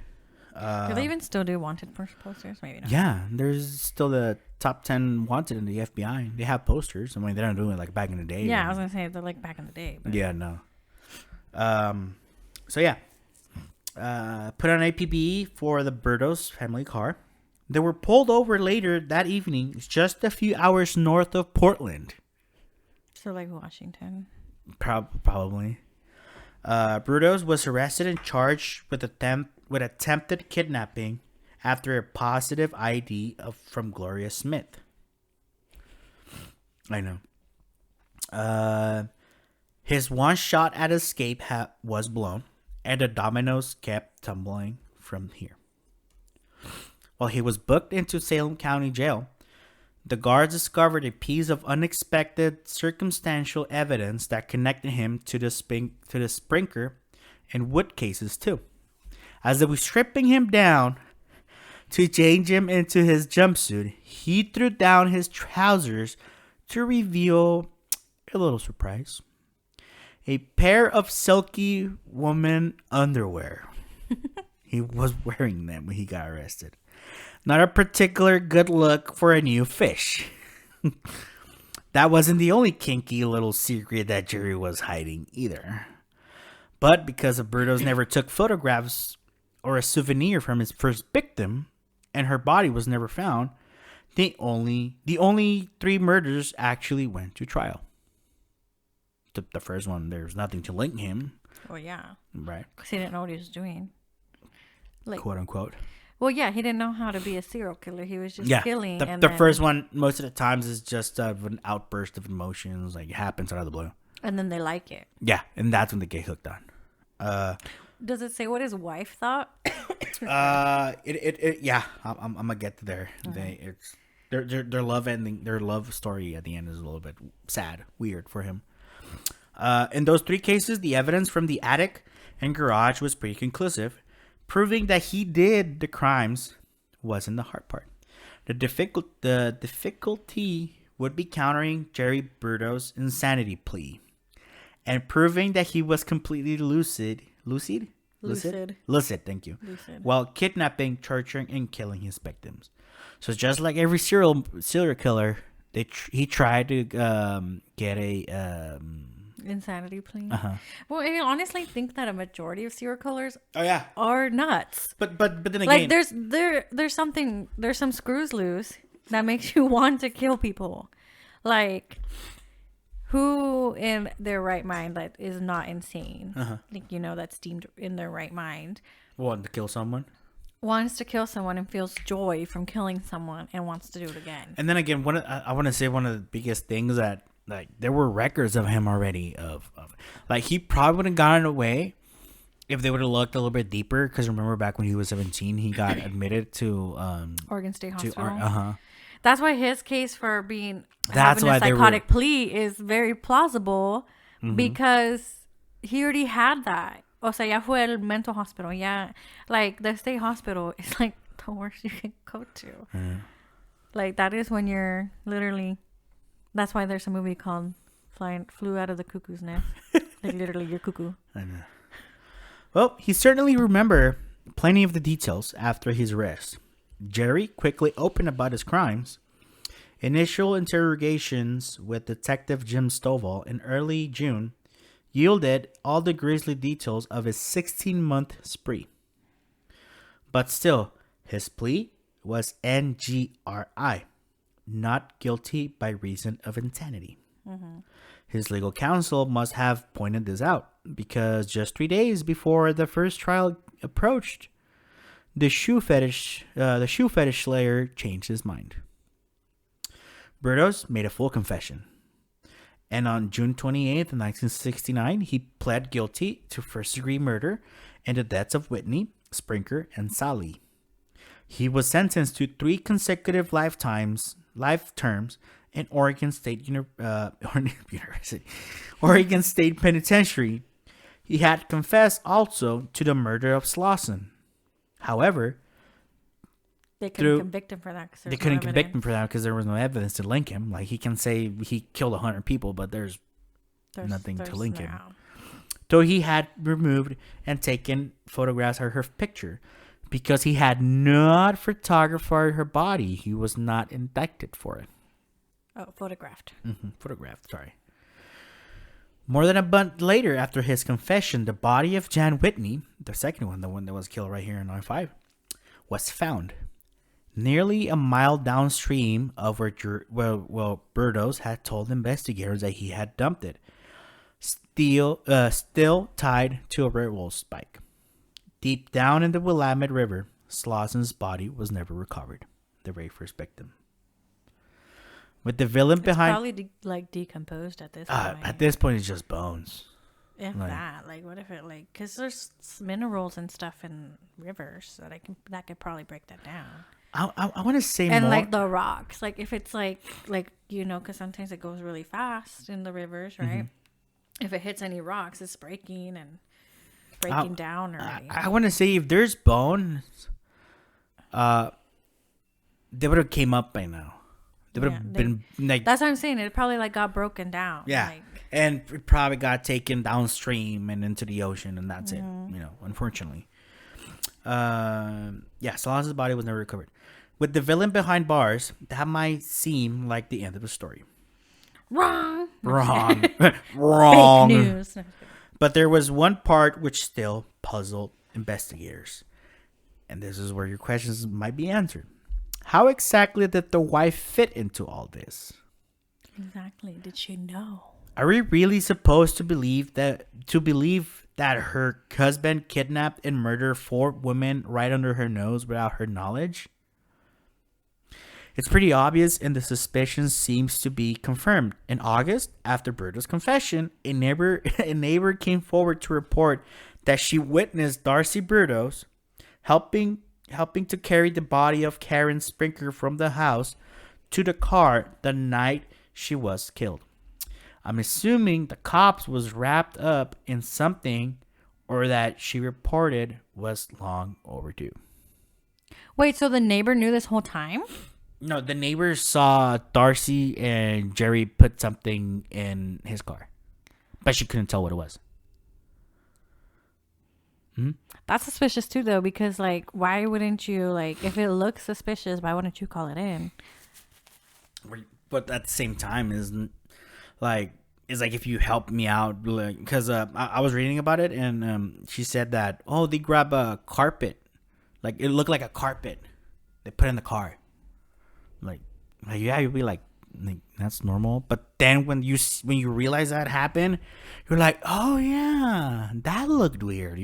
Do they even still do wanted posters? Maybe not. Yeah, there's still the top 10 wanted in the FBI. They have posters. I mean, they're not doing it like back in the day. Yeah, I was gonna say they're like back in the day. But. Yeah, no. So yeah. Put on APB for the Burdos family car. They were pulled over later that evening, just a few hours north of Portland. So like Washington. Probably. Burdos was arrested and charged with attempted kidnapping after a positive ID from Gloria Smith. I know. His one shot at escape was blown, and the dominoes kept tumbling from here. While he was booked into Salem County Jail, The guards discovered a piece of unexpected circumstantial evidence that connected him to the sprinkler and wood cases too. As they were stripping him down to change him into his jumpsuit, he threw down his trousers to reveal a little surprise. A pair of silky woman underwear. He was wearing them when he got arrested. Not a particular good look for a new fish. That wasn't the only kinky little secret that Jerry was hiding either. But because Burdos never took photographs or a souvenir from his first victim, and her body was never found, the only 3 murders actually went to trial. The first one, there's nothing to link him. Well, yeah. Right. Because he didn't know what he was doing. Like, quote unquote. Well, yeah, he didn't know how to be a serial killer. He was just killing. The first one, most of the times, is just an outburst of emotions. Like, it happens out of the blue. And then they like it. Yeah, and that's when they get hooked on. Does it say what his wife thought? Yeah, I'm gonna get to there. Mm-hmm. Their love ending, their love story at the end is a little bit sad, weird for him. In those 3 cases, the evidence from the attic and garage was pretty conclusive, proving that he did the crimes. Wasn't the hard part. The difficulty would be countering Jerry Burdos' insanity plea and proving that he was completely lucid. Thank you. Lucid. While kidnapping, torturing, and killing his victims. So just like every serial killer, he tried to get a insanity plea. Well, I honestly think that a majority of serial killers are nuts. But then again, like there's some screws loose that makes you want to kill people. Like, who in their right mind that is not insane? Like, that's deemed in their right mind. Wants to kill someone and feels joy from killing someone and wants to do it again. And then again, I want to say one of the biggest things that, like, there were records of him already of like, he probably would have gotten away if they would have looked a little bit deeper. Because remember, back when he was 17, he got admitted to Oregon State Hospital. That's why his case for having a psychotic plea is very plausible, because he already had that. O sea, ya fue el mental hospital. Yeah, like, the state hospital is like the worst you can go to. Like, that is when you're literally. That's why there's a movie called Flew Out of the Cuckoo's Nest. Like, literally, you're cuckoo. I know. Well, he certainly remembered plenty of the details after his arrest. Jerry quickly opened about his crimes. Initial interrogations with Detective Jim Stovall in early June yielded all the grisly details of his 16-month spree. But still, his plea was NGRI, not guilty by reason of insanity. His legal counsel must have pointed this out, because just 3 days before the first trial approached, the shoe fetish slayer changed his mind. Burdos made a full confession, and on June 28th, 1969, he pled guilty to first-degree murder and the deaths of Whitney, Sprinkler, and Sally. He was sentenced to 3 consecutive life terms in Oregon State University, Oregon State Penitentiary. He had confessed also to the murder of Slauson. However, they couldn't convict him for that. Because there was no evidence to link him. Like, he can say he killed 100 people, but there's nothing to link him. So he had removed and taken photographs of her picture. Because he had not photographed her body, he was not indicted for it. Oh, photographed. Photographed, sorry. More than a month later, after his confession, the body of Jan Whitney, the second one, the one that was killed right here in I-5, was found nearly a mile downstream of where Burdos had told investigators that he had dumped it, still tied to a railroad spike. Deep down in the Willamette River, Slauson's body was never recovered, the very first victim. With the villain behind... It's probably decomposed at this point. At this point, it's just bones. If what if it, because there's minerals and stuff in rivers that could probably break that down. I want to say And more. like the rocks, like if it's like because sometimes it goes really fast in the rivers, right? If it hits any rocks, it's breaking down already. I want to say if there's bones, they would have came up by now. They would have been like. That's what I'm saying. It probably like got broken down. Yeah, like, and it probably got taken downstream and into the ocean, and that's it. Unfortunately. Solange's body was never recovered. With the villain behind bars, that might seem like the end of the story. Wrong. Wrong. Fake news. But there was one part which still puzzled investigators. And this is where your questions might be answered. How exactly did the wife fit into all this? Exactly. Did she know? Are we really supposed to believe that her husband kidnapped and murdered 4 women right under her nose without her knowledge? It's pretty obvious, and the suspicion seems to be confirmed. In August, after Burdos' confession, a neighbor came forward to report that she witnessed Darcy Burdos helping to carry the body of Karen Sprinkler from the house to the car the night she was killed. I'm assuming the cops was wrapped up in something, or that she reported was long overdue. Wait, so the neighbor knew this whole time? No, the neighbors saw Darcy and Jerry put something in his car, but she couldn't tell what it was. That's suspicious too, though, because like, why wouldn't you like if it looks suspicious? Why wouldn't you call it in? But at the same time, isn't like it's like if you help me out, because I was reading about it, and she said that they grab a carpet, like it looked like a carpet, they put in the car. Like yeah, you'd be like that's normal. But then when you realize that happened, you're like, oh yeah, that looked weird,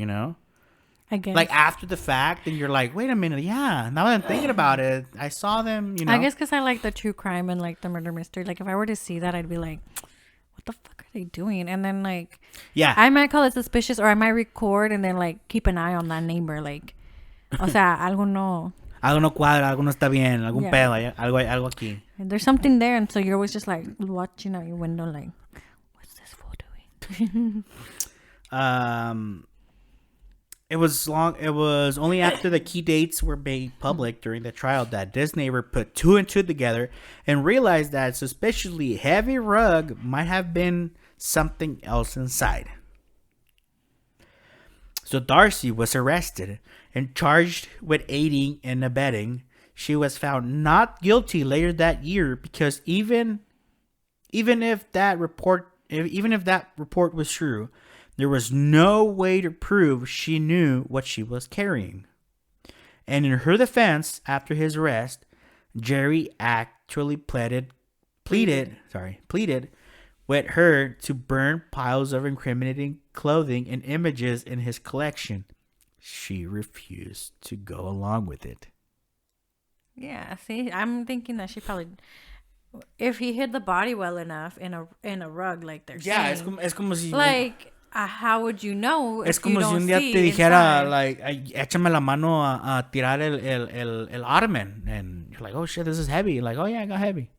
I guess. Like after the fact, and you're like, wait a minute, yeah. Now that I'm thinking about it, I saw them, I guess because I like the true crime and like the murder mystery. Like if I were to see that, I'd be like, what the fuck are they doing? And then like, yeah, I might call it suspicious, or I might record and then like keep an eye on that neighbor. Like, o sea, algo no cuadra, algo no está bien, algún pedo, algo aquí. And there's something there, and so you're always just like watching out your window, like, what's this fool doing? It was only after the key dates were made public during the trial that this neighbor put 2 and 2 together and realized that suspiciously heavy rug might have been something else inside. So Darcy was arrested and charged with aiding and abetting. She was found not guilty later that year because even if that report was true, there was no way to prove she knew what she was carrying. And in her defense, after his arrest, Jerry actually pleaded with her to burn piles of incriminating clothing and images in his collection. She refused to go along with it. Yeah, see, I'm thinking that she probably, if he hid the body well enough in a rug, like they're saying, es como si like, how would you know? Es como si un día te dijera, like, échame la mano a tirar el armen, and you're like, oh shit, this is heavy. Like, oh yeah, I got heavy.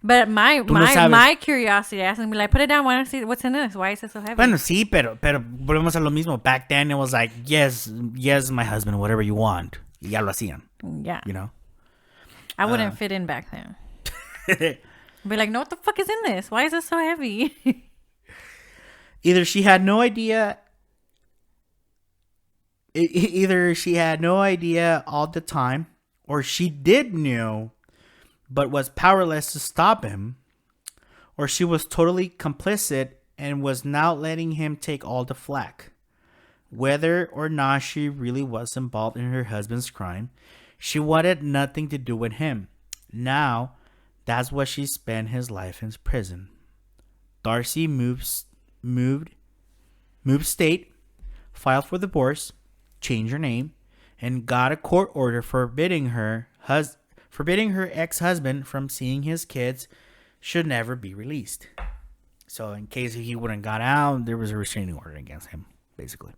But my curiosity asked me, like, put it down. Why don't see what's in this? Why is it so heavy? Bueno, sí, pero volvemos a lo mismo. Back then, it was like, yes, my husband, whatever you want. Y ya lo hacían. Yeah. You know? I wouldn't fit in back then. Be like, no, what the fuck is in this? Why is it so heavy? Either she had no idea all the time, or she did know but was powerless to stop him, or she was totally complicit and was now letting him take all the flack. Whether or not she really was involved in her husband's crime, she wanted nothing to do with him. Now, that's why she spent his life in prison. Darcy moved state, filed for divorce, changed her name, and got a court order forbidding her ex-husband from seeing his kids should never be released. So in case he wouldn't got out, there was a restraining order against him, basically.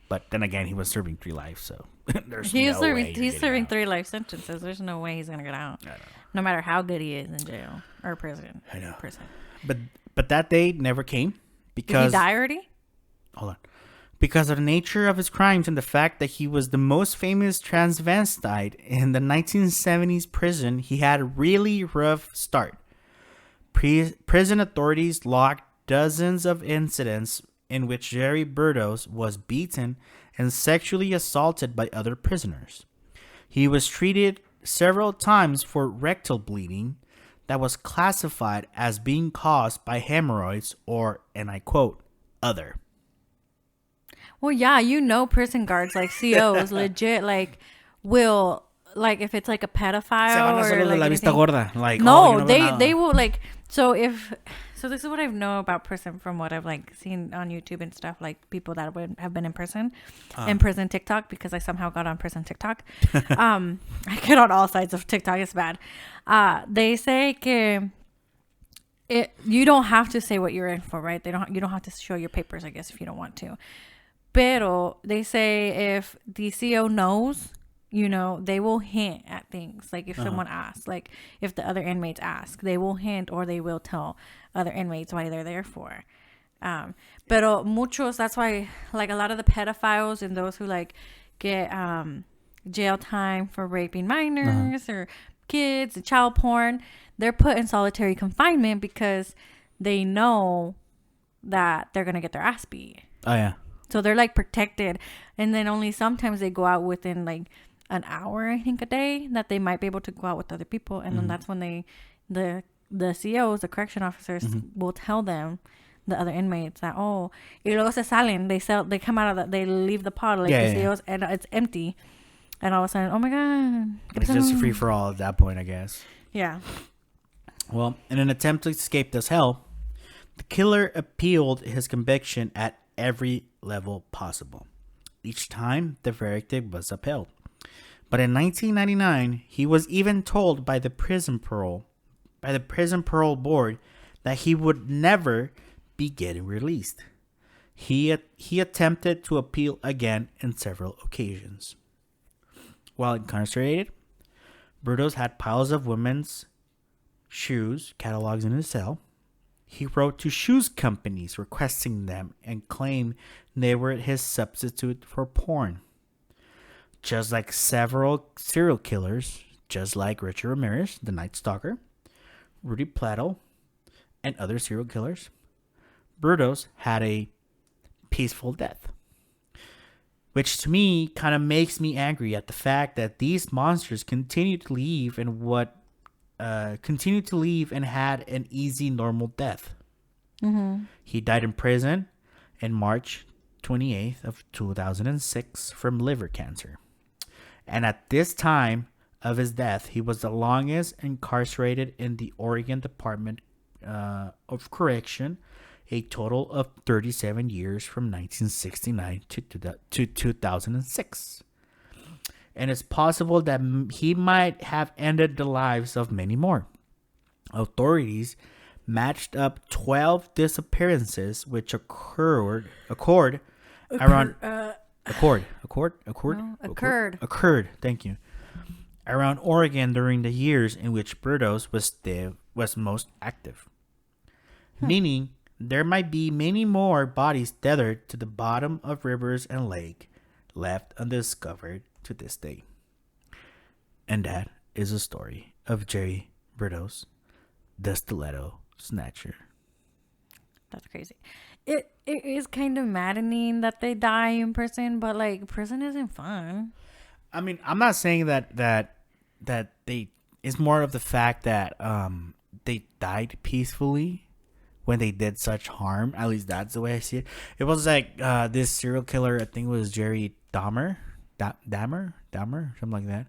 But then again, he was serving 3 life, so there's He's no way he's serving out. 3 life sentences. There's no way he's gonna get out. I know. No matter how good he is in jail or prison. I know. Prison. But that day never came Did because he die already? hold on. Because of the nature of his crimes and the fact that he was the most famous transvestite in the 1970s prison, he had a really rough start. Prison authorities logged dozens of incidents in which Jerry Burdos was beaten and sexually assaulted by other prisoners. He was treated several times for rectal bleeding that was classified as being caused by hemorrhoids or, and I quote, other. Well, yeah, prison guards like COs legit like will like if it's like a pedophile or like vista gorda. Like, no, they will like so this is what I know about prison from what I've like seen on YouTube and stuff, like people that have been in prison TikTok, because I somehow got on prison TikTok. I get on all sides of TikTok. It's bad. They say you don't have to say what you're in for, right? You don't have to show your papers, I guess, if you don't want to. Pero they say if the CO knows, they will hint at things. Like if someone asks, like if the other inmates ask, they will hint or they will tell other inmates why they're there for. Pero muchos, that's why like a lot of the pedophiles and those who like get jail time for raping minors or kids, child porn, they're put in solitary confinement because they know that they're going to get their ass beat. Oh, yeah. So they're like protected, and then only sometimes they go out within like an hour, I think, a day that they might be able to go out with other people, and then that's when the COs, the correction officers, will tell them, the other inmates, that y luego se salen, they come out of they leave the pod like the COs, and it's empty, and all of a sudden, oh my god, it's just free for all at that point, I guess. Yeah. Well, in an attempt to escape this hell, the killer appealed his conviction at every level possible. Each time, the verdict was upheld. But in 1999, he was even told by the prison parole board that he would never be getting released. He attempted to appeal again in several occasions. While incarcerated, Burdos had piles of women's shoes catalogs in his cell. He wrote to shoes companies requesting them and claimed they were his substitute for porn. Just like several serial killers, just like Richard Ramirez, the Night Stalker, Rudy Plato, and other serial killers, Burdos had a peaceful death. Which to me kind of makes me angry at the fact that these monsters continue to leave and had an easy, normal death. Mm-hmm. He died in prison in March 28th of 2006 from liver cancer. And at this time of his death, he was the longest incarcerated in the Oregon Department of Correction, a total of 37 years from 1969 to 2006. And it's possible that he might have ended the lives of many more. Authorities matched up 12 disappearances which occurred. Thank you. Around Oregon during the years in which Burdos was most active. Meaning there might be many more bodies tethered to the bottom of rivers and lake left undiscovered to this day. And that is a story of Jerry Burdos, the stiletto snatcher. That's crazy. It is kind of maddening that they die in prison, but like prison isn't fun. I mean, I'm not saying that they, it's more of the fact that they died peacefully when they did such harm. At least that's the way I see it. It was like this serial killer, I think it was Jerry Dahmer, something like that.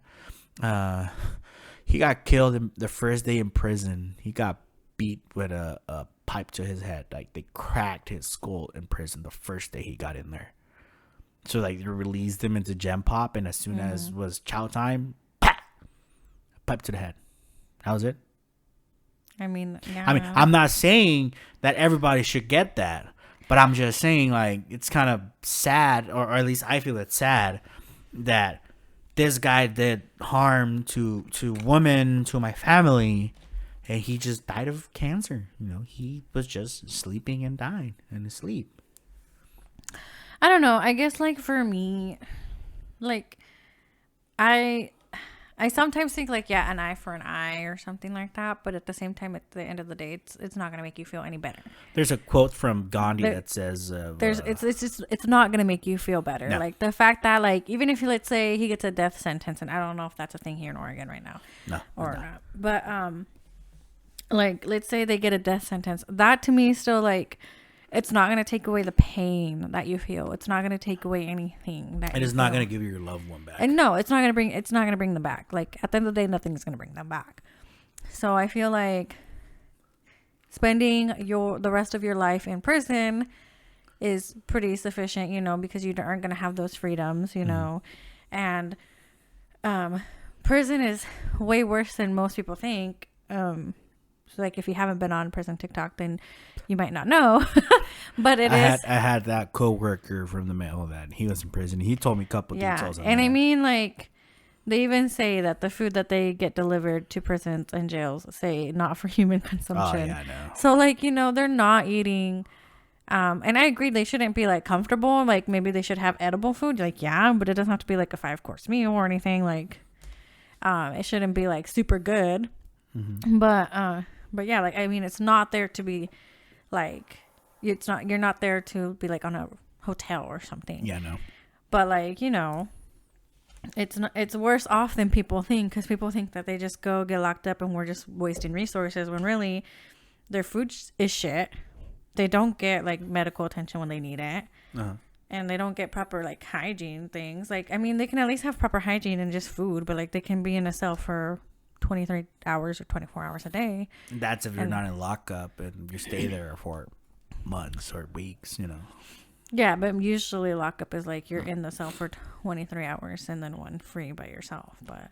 He got killed the first day in prison. He got beat with a pipe to his head. Like they cracked his skull in prison the first day he got in there. So like they released him into Gem Pop, and as soon as was chow time, pipe to the head. That was it. I mean, yeah. I'm not saying that everybody should get that. But I'm just saying, like, it's kind of sad, or at least I feel it's sad that this guy did harm to women, to my family, and he just died of cancer. You know, he was just sleeping and dying in his sleep. I don't know. I guess, like, for me, like, I sometimes think, like, yeah, an eye for an eye or something like that. But at the same time, at the end of the day, it's not going to make you feel any better. There's a quote from Gandhi that says, it's not going to make you feel better. No. Like, the fact that, like, even if, let's say, he gets a death sentence, and I don't know if that's a thing here in Oregon right now. No. Or not. But, like, let's say they get a death sentence. That, to me, is still, like... It's not going to take away the pain that you feel. It's not going to take away anything that it is not going to give your loved one back. And no, it's not going to bring them back. Like, at the end of the day, nothing is going to bring them back. So I feel like spending the rest of your life in prison is pretty sufficient, you know, because you aren't going to have those freedoms, you know. And prison is way worse than most people think. So, like, if you haven't been on prison TikTok, then you might not know. But I had that coworker from the mail that he was in prison. He told me a couple details. And I mean, like, they even say that the food that they get delivered to prisons and jails say not for human consumption. Oh, yeah, I know. So, like, you know, they're not eating. And I agree they shouldn't be, like, comfortable. Like, maybe they should have edible food. Like, yeah, but it doesn't have to be, like, a 5-course meal or anything. Like, it shouldn't be, like, super good. Mm-hmm. But yeah, like, I mean, it's not there to be, like, you're not there to be, like, on a hotel or something. Yeah, no. But, like, you know, it's worse off than people think, because people think that they just go get locked up and we're just wasting resources, when really their food is shit. They don't get, like, medical attention when they need it. Uh-huh. And they don't get proper, like, hygiene things. Like, I mean, they can at least have proper hygiene and just food, but, like, they can be in a cell for 23 hours or 24 hours a day. That's if you're not in lockup and you stay there for months or weeks, you know. Yeah, but usually lockup is like you're in the cell for 23 hours and then one free by yourself. But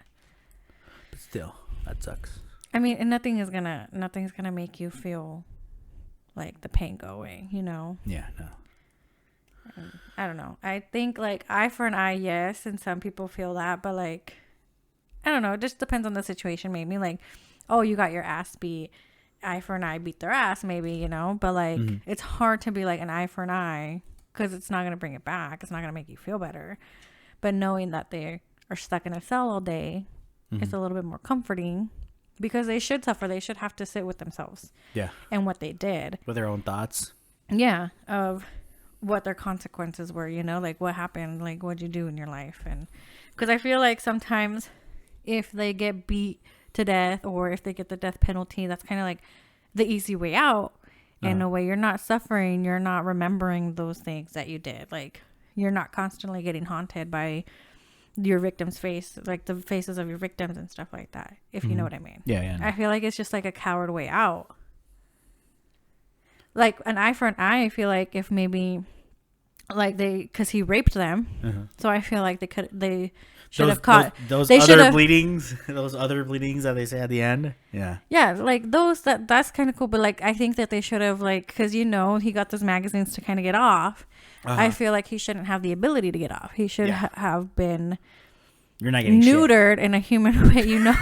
still, that sucks. I mean, and nothing's gonna make you feel like the pain go away, you know. Yeah, no. And I don't know. I think, like, eye for an eye, yes, and some people feel that, but, like, I don't know. It just depends on the situation. Maybe, like, oh, you got your ass beat. Eye for an eye, beat their ass, maybe, you know. But, like, it's hard to be, like, an eye for an eye, because it's not going to bring it back. It's not going to make you feel better. But knowing that they are stuck in a cell all day, it's a little bit more comforting, because they should suffer. They should have to sit with themselves. Yeah. And what they did. With their own thoughts. Yeah. Of what their consequences were, you know. Like, what happened. Like, what'd you do in your life. And because I feel like sometimes if they get beat to death, or if they get the death penalty, that's kind of like the easy way out. In a way, you're not suffering, you're not remembering those things that you did. Like, you're not constantly getting haunted by your victim's face, like the faces of your victims and stuff like that, if you know what I mean. Yeah. I feel like it's just like a coward way out. Like, an eye for an eye, I feel like if maybe, like, because he raped them, so I feel like they should have caught those other bleedings that they say at the end. Yeah, like those, that's kind of cool. But, like, I think that they should have, like, because, you know, he got those magazines to kind of get off. I feel like he shouldn't have the ability to get off. He should have been You're not getting neutered in a human way, you know.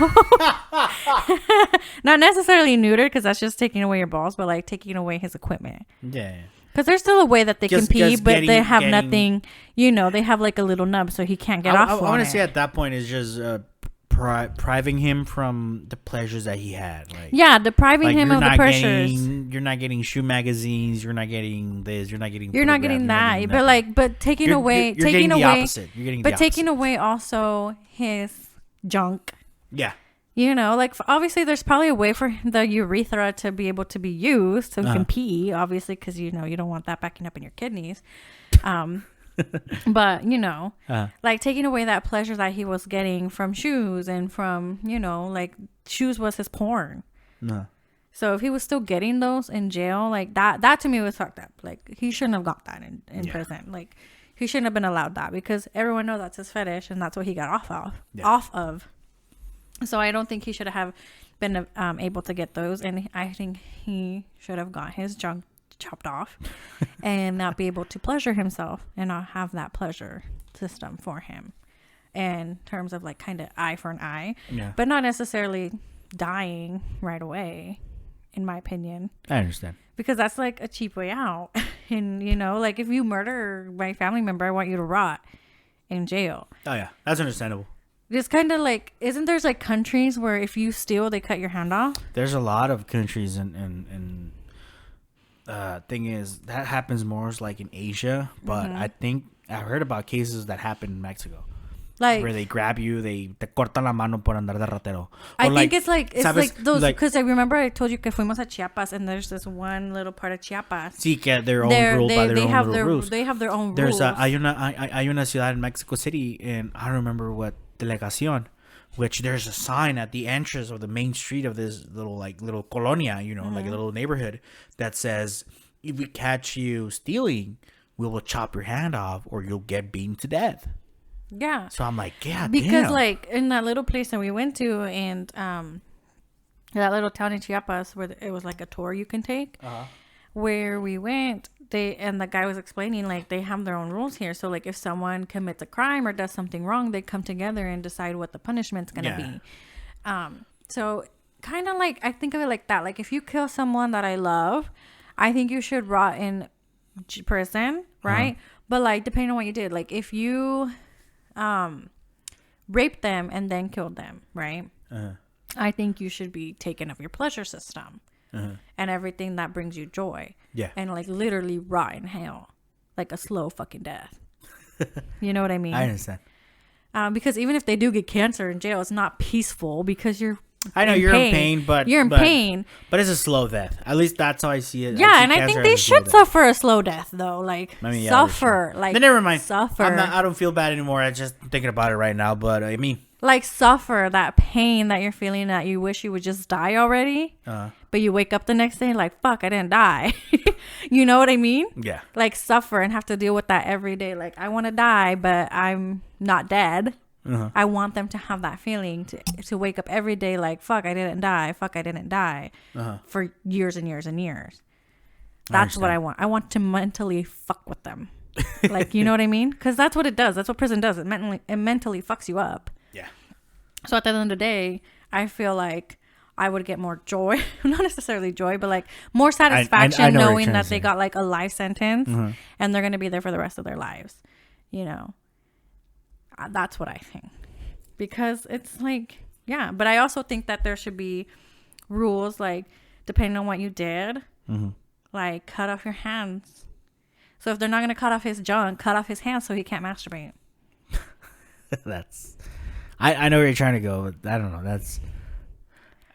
Not necessarily neutered, because that's just taking away your balls, but, like, taking away his equipment. Yeah. Because there's still a way that they can pee, but they have nothing, you know, they have, like, a little nub, so he can't get off on it. I want to say at that point is just depriving him from the pleasures that he had. Like, depriving him of the pressures. You're not getting shoe magazines. You're not getting this. You're not getting that. But, like, taking away. You're getting the opposite. You're getting the opposite. Taking away also his junk. Yeah. You know, like, obviously there's probably a way for the urethra to be able to be used so you can pee, obviously, because, you know, you don't want that backing up in your kidneys. But, you know, like, taking away that pleasure that he was getting from shoes and from, you know, like, shoes was his porn. No. So if he was still getting those in jail, like, that to me was fucked up. Like, he shouldn't have got that in prison. Like, he shouldn't have been allowed that, because everyone knows that's his fetish and that's what he got off of. So I don't think he should have been able to get those, and I think he should have got his junk chopped off and not be able to pleasure himself and not have that pleasure system for him in terms of like kind of eye for an eye, but not necessarily dying right away, in my opinion. I understand. Because that's like a cheap way out. And, you know, like if you murder my family member, I want you to rot in jail. Oh, yeah. That's understandable. It's kind of like, isn't there's like countries where if you steal, they cut your hand off? There's a lot of countries and thing is that happens more like in Asia, but I think I've heard about cases that happen in Mexico. Like where they grab you, they te cortan la mano por andar de ratero. I think it's like those, because I remember I told you que fuimos a Chiapas and there's this one little part of Chiapas. Sí, que they're all ruled by their own little rules. They have their own rules. Hay una ciudad in Mexico City, and I don't remember what delegación, which there's a sign at the entrance of the main street of this little colonia, you know, like a little neighborhood that says, if we catch you stealing, we will chop your hand off or you'll get beaten to death. Yeah. So I'm like, yeah, because damn. like in that little place that we went to, and that little town in Chiapas where it was like a tour you can take, where we went, the guy was explaining like they have their own rules here. So like if someone commits a crime or does something wrong, they come together and decide what the punishment's gonna be. So kind of like, I think of it like that. Like if you kill someone that I love, I think you should rot in prison, right? But like depending on what you did, like if you raped them and then killed them, right? I think you should be taken of your pleasure system and everything that brings you joy. Yeah. And like literally rot in hell, like a slow fucking death. You know what I mean? I understand. Because even if they do get cancer in jail, it's not peaceful because you're I know you're in pain, but you're in pain. But it's a slow death. At least that's how I see it. Yeah, and I think they should suffer a slow death, though. Like suffer, like then never mind. Suffer. I don't feel bad anymore. I'm just thinking about it right now. But I mean, like suffer that pain that you're feeling that you wish you would just die already. But you wake up the next day like, fuck, I didn't die. You know what I mean? Yeah. Like suffer and have to deal with that every day. Like I want to die, but I'm not dead. I want them to have that feeling to wake up every day like, fuck, I didn't die. Fuck, I didn't die for years and years and years. That's what I want. I want to mentally fuck with them. Like, you know what I mean? Because that's what it does. That's what prison does. It mentally fucks you up. Yeah. So at the end of the day, I feel like I would get more joy. Not necessarily joy, but like more satisfaction I knowing that they got like a life sentence and they're going to be there for the rest of their lives. You know? That's what I think, because it's like, yeah, but I also think that there should be rules, like depending on what you did, like cut off your hands. So if they're not going to cut off his junk, cut off his hands so he can't masturbate. That's, I know where you're trying to go, but I don't know. That's,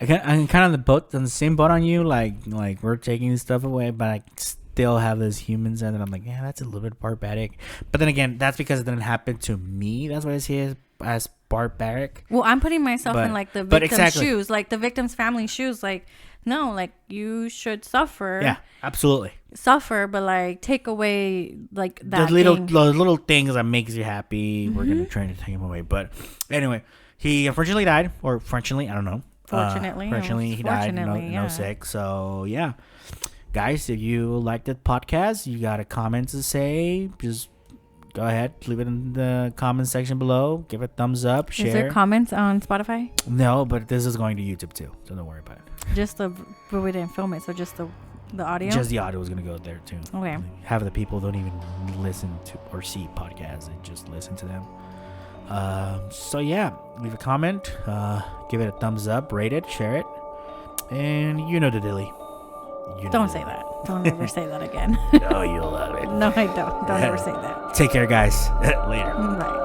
I'm kind of on the same boat on you. Like we're taking this stuff away, but I still have those humans, and I'm like, yeah, that's a little bit barbaric. But then again, that's because it didn't happen to me. That's why I see it as barbaric. Well, I'm putting myself in like the victim's shoes, like the victim's family shoes. Like, no, like you should suffer. Yeah, absolutely. Suffer, but like take away like that those little things that makes you happy. We're gonna try to take them away. But anyway, he unfortunately died, or fortunately, I don't know. Fortunately, he died. No sick. So yeah. Guys, if you liked the podcast, you got a comment to say, just go ahead, leave it in the comment section below. Give it a thumbs up, share. Is there comments on Spotify? No, but this is going to YouTube too, so don't worry about it. But we didn't film it, so just the audio? Just the audio is going to go there too. Okay. Half of the people don't even listen to or see podcasts, they just listen to them. So yeah, leave a comment, give it a thumbs up, rate it, share it, and you know the dilly. Don't say that. Don't ever say that again. No, you'll love it. No, I don't. Don't ever say that. Take care, guys. Later. Bye.